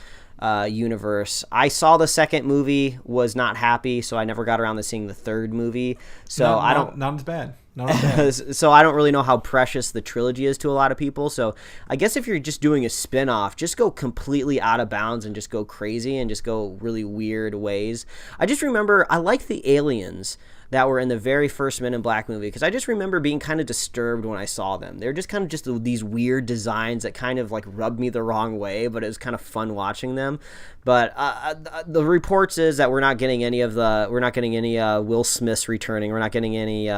universe. I saw the second movie, was not happy, so I never got around to seeing the third movie. So not as bad. Not as bad. So I don't really know how precious the trilogy is to a lot of people. So I guess if you're just doing a spin-off, just go completely out of bounds and just go crazy and just go really weird ways. I just remember I like the aliens that were in the very first Men in Black movie, because I just remember being kind of disturbed when I saw them. They're just kind of just these weird designs that kind of like rubbed me the wrong way, but it was kind of fun watching them. But the reports is that we're not getting any Will Smiths returning. We're not getting any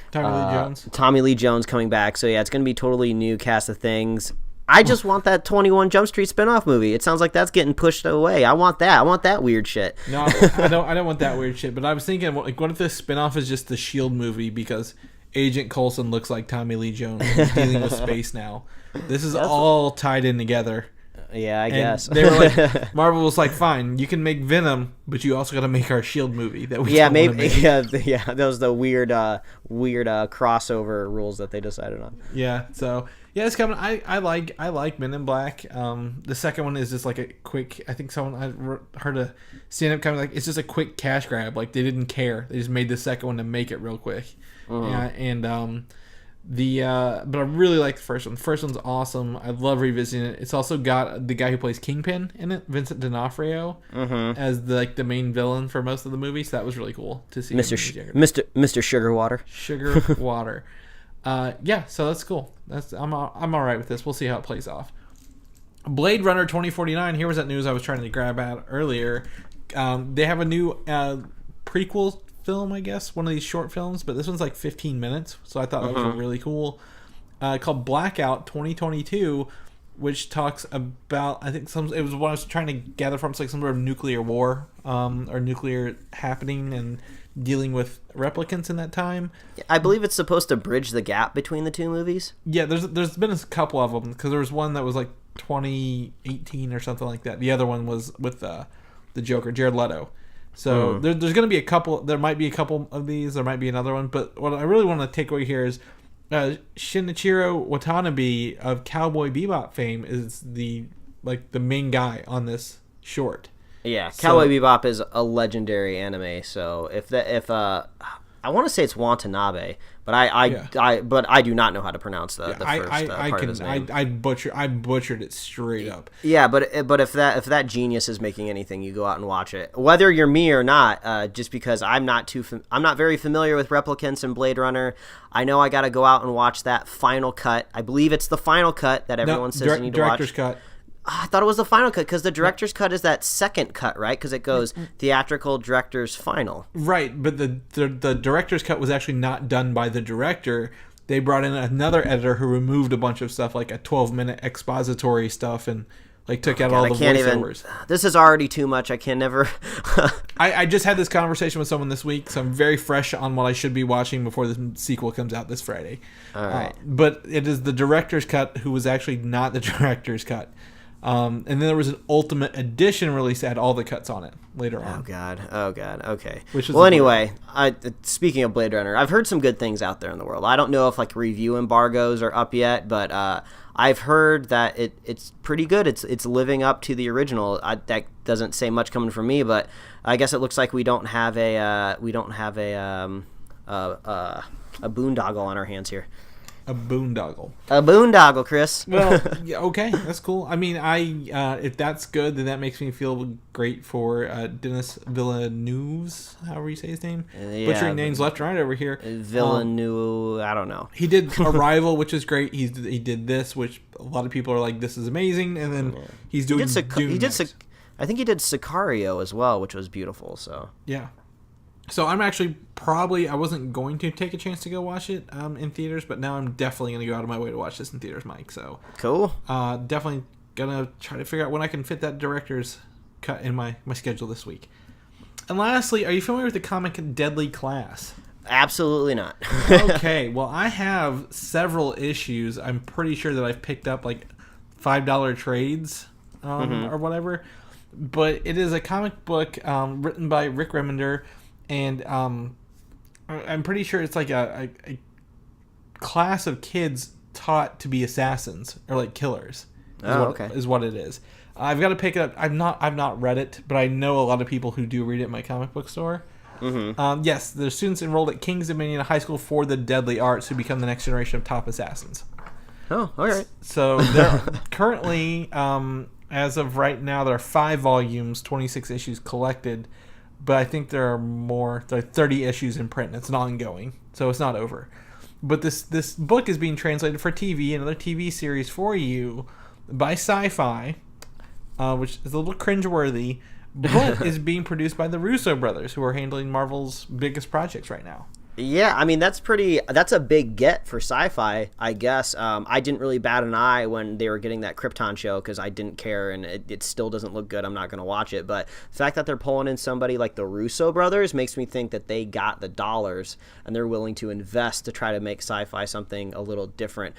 Tommy Lee Jones coming back. So yeah, it's going to be totally new cast of things. I just want that 21 Jump Street spinoff movie. It sounds like that's getting pushed away. I want that. I want that weird shit. No, I don't want that weird shit. But I was thinking, like, what if this spinoff is just the S.H.I.E.L.D. movie because Agent Coulson looks like Tommy Lee Jones and he's dealing with space now. This is all tied in together. Yeah, I guess. They were like, Marvel was like, fine, you can make Venom, but you also got to make our S.H.I.E.L.D. movie that we yeah, those the weird crossover rules that they decided on. Yeah, so yeah, it's coming. I like Men in Black. The second one is just like a quick. I think I heard a stand-up coming like it's just a quick cash grab. Like they didn't care. They just made the second one to make it real quick. Yeah, and but I really like the first one. The first one's awesome. I love revisiting it. It's also got the guy who plays Kingpin in it, Vincent D'Onofrio, as the main villain for most of the movie. So that was really cool to see. Mr. Sugarwater. Sugarwater. Yeah, so that's cool. I'm all right with this. We'll see how it plays off. Blade Runner 2049. Here was that news I was trying to grab at earlier. They have a new prequel film, I guess, one of these short films, but this one's like 15 minutes, so I thought that was really cool. Called Blackout 2022, which talks about, I think it was what I was trying to gather from, it's like some sort of nuclear war or nuclear happening and dealing with replicants in that time. I believe it's supposed to bridge the gap between the two movies. Yeah, there's been a couple of them, because there was one that was like 2018 or something like that. The other one was with the Joker, Jared Leto. So there's going to be a couple. There might be a couple of these. There might be another one. But what I really want to take away here is Shinichiro Watanabe of Cowboy Bebop fame is the main guy on this short. Yeah, Cowboy Bebop is a legendary anime. So if I want to say it's Watanabe, but I do not know how to pronounce the first part of his name. I butchered it straight up. Yeah, but if that genius is making anything, you go out and watch it. Whether you're me or not, just because I'm not very familiar with replicants and Blade Runner, I know I got to go out and watch that final cut. I believe it's the final cut that everyone says you need to watch. Director's cut. I thought it was the final cut, because the director's cut is that second cut, right? Because it goes theatrical, director's final. Right, but the director's cut was actually not done by the director. They brought in another editor who removed a bunch of stuff, like a 12-minute expository stuff, and took out all the voiceovers. This is already too much. I can never. I just had this conversation with someone this week, so I'm very fresh on what I should be watching before the sequel comes out this Friday. All right. But it is the director's cut who was actually not the director's cut. And then there was an Ultimate Edition release that had all the cuts on it later on. Oh God. Okay. Well, anyway, speaking of Blade Runner, I've heard some good things out there in the world. I don't know if review embargoes are up yet, but I've heard that it's pretty good. It's living up to the original. That doesn't say much coming from me, but I guess it looks like we don't have a boondoggle on our hands here. A boondoggle. A boondoggle, Chris. Well, yeah, okay, that's cool. I mean, if that's good, then that makes me feel great for Denis Villeneuve's, however you say his name. Yeah, butchering names left and right over here. Villeneuve, I don't know. He did Arrival, which is great. He did this, which a lot of people are like, this is amazing. And then he's doing Dune next. I think he did Sicario as well, which was beautiful. So yeah. So I'm actually I wasn't going to take a chance to go watch it in theaters, but now I'm definitely going to go out of my way to watch this in theaters, Mike. So cool. Definitely going to try to figure out when I can fit that director's cut in my schedule this week. And lastly, are you familiar with the comic Deadly Class? Absolutely not. Okay, well, I have several issues. I'm pretty sure that I've picked up like $5 trades or whatever. But it is a comic book written by Rick Remender. And I'm pretty sure it's like a class of kids taught to be assassins or like killers. Is what it is. I've got to pick it up. I've not read it, but I know a lot of people who do read it in my comic book store. Yes, there's students enrolled at King's Dominion High School for the Deadly Arts who become the next generation of top assassins. Oh, all right. So they're currently, as of right now, there are 5 volumes, 26 issues collected. But I think there are more. There are 30 issues in print, and it's an ongoing, so it's not over. But this book is being translated for TV, another TV series for you, by Sci-Fi, which is a little cringeworthy, but is being produced by the Russo brothers, who are handling Marvel's biggest projects right now. Yeah, I mean, that's a big get for Sci-Fi, I guess. I didn't really bat an eye when they were getting that Krypton show because I didn't care, and it still doesn't look good. I'm not going to watch it. But the fact that they're pulling in somebody like the Russo brothers makes me think that they got the dollars and they're willing to invest to try to make Sci-Fi something a little different.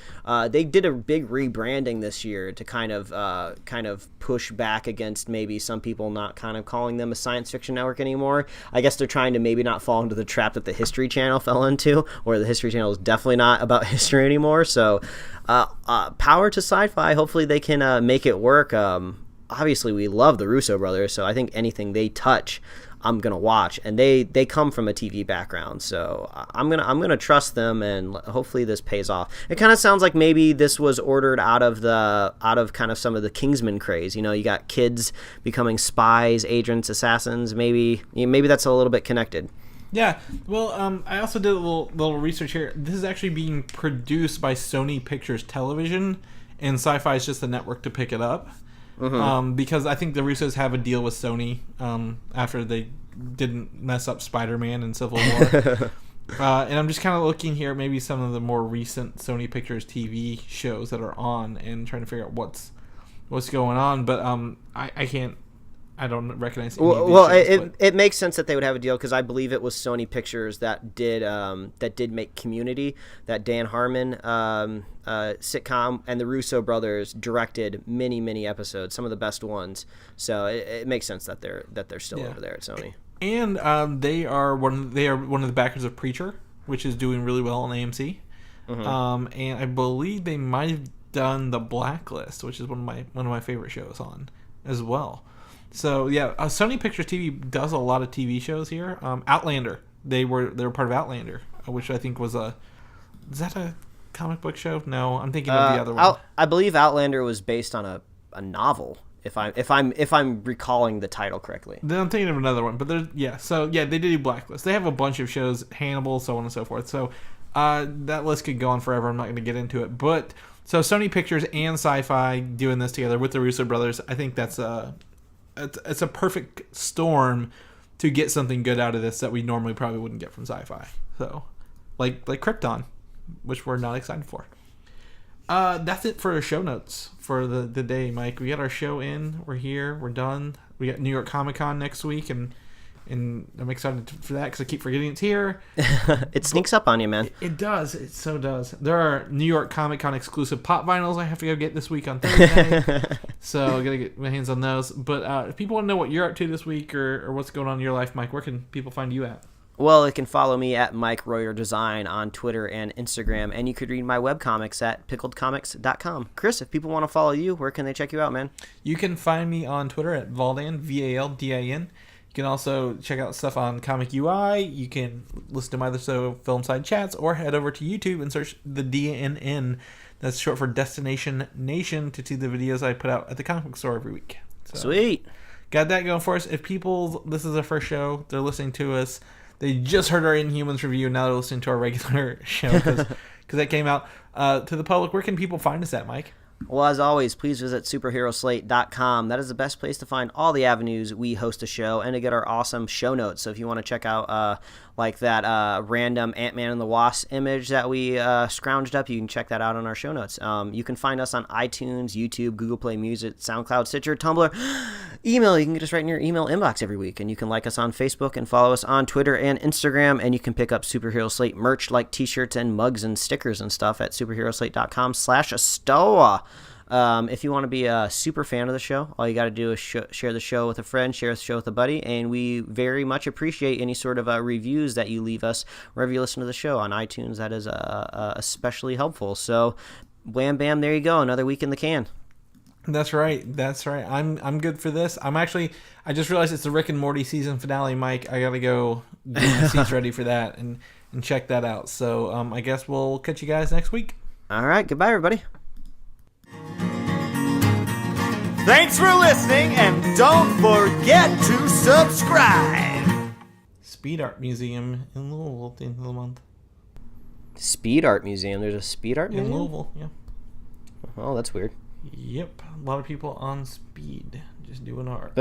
They did a big rebranding this year to kind of push back against maybe some people not kind of calling them a science fiction network anymore. I guess they're trying to maybe not fall into the trap that the History Channel fell into, where the History Channel is definitely not about history anymore. So power to Sci-Fi. Hopefully they can make it work. Obviously we love the Russo brothers, so I think anything they touch I'm gonna watch, and they come from a TV background, so I'm gonna trust them, and hopefully this pays off. It kind of sounds like maybe this was ordered out of kind of some of the Kingsman craze. You know, you got kids becoming spies, agents, assassins. Maybe that's a little bit connected. Yeah, well, I also did a little research here. This is actually being produced by Sony Pictures Television, and Sci-Fi is just the network to pick it up. Because I think the Russos have a deal with Sony after they didn't mess up Spider-Man and Civil War. And I'm just kind of looking here at maybe some of the more recent Sony Pictures TV shows that are on and trying to figure out what's going on. But I don't recognize any of these shows, it makes sense that they would have a deal because I believe it was Sony Pictures that did make Community, that Dan Harmon sitcom, and the Russo brothers directed many episodes, some of the best ones. So it makes sense that they're still over there at Sony. And they are one of the backers of Preacher, which is doing really well on AMC. And I believe they might have done The Blacklist, which is one of my favorite shows on as well. So yeah, Sony Pictures TV does a lot of TV shows here. Outlander, they were part of Outlander, which I think was is that a comic book show? No, I'm thinking of the other one. I believe Outlander was based on a novel, if I'm recalling the title correctly. Then I'm thinking of another one, but they did do Blacklist. They have a bunch of shows, Hannibal, so on and so forth. So that list could go on forever. I'm not going to get into it, but so Sony Pictures and Sci-Fi doing this together with the Russo brothers, I think that's it's a perfect storm to get something good out of this that we normally probably wouldn't get from Sci-Fi. So, like Krypton, which we're not excited for. That's it for our show notes for the day, Mike. We got our show in. We're here. We're done. We got New York Comic Con next week, and I'm excited for that because I keep forgetting it's here. It sneaks up on you, man. It does. It so does. There are New York Comic Con exclusive pop vinyls I have to go get this week on Thursday. So I got to get my hands on those. But if people want to know what you're up to this week or what's going on in your life, Mike, where can people find you at? Well, you can follow me at Mike Royer Design on Twitter and Instagram, and you could read my webcomics at pickledcomics.com. Chris, if people want to follow you, where can they check you out, man? You can find me on Twitter at Valdan, Valdin. You can also check out stuff on Comic UI. You can listen to my other show, Film Side Chats, or head over to YouTube and search the DNN. That's short for Destination Nation to see the videos I put out at the comic book store every week. So, Sweet. got that going for us. If people, this is their first show, they're listening to us, they just heard our Inhumans review, now they're listening to our regular show because that came out. To the public, where can people find us at, Mike? Well, as always, please visit superheroslate.com. That is the best place to find all the avenues we host a show and to get our awesome show notes. So if you want to check out like that random Ant-Man and the Wasp image that we scrounged up, you can check that out on our show notes. You can find us on iTunes, YouTube, Google Play Music, SoundCloud, Stitcher, Tumblr, email. You can get us right in your email inbox every week. And you can like us on Facebook and follow us on Twitter and Instagram. And you can pick up Superhero Slate merch like t-shirts and mugs and stickers and stuff at superheroslate.com/store. If you want to be a super fan of the show, all you got to do is share the show with a friend, share the show with a buddy, and we very much appreciate any sort of reviews that you leave us wherever you listen to the show. On iTunes, that is especially helpful. So, wham bam, there you go, another week in the can. That's right. I'm good for this. I just realized it's the Rick and Morty season finale, Mike. I got to go get my seats ready for that and check that out. So I guess we'll catch you guys next week. All right, goodbye, everybody. Thanks for listening, and don't forget to subscribe. Speed Art Museum in Louisville at the end of the month. Speed Art Museum. There's a Speed Art Museum? In Louisville, yeah. Oh, that's weird. Yep. A lot of people on speed just doing art.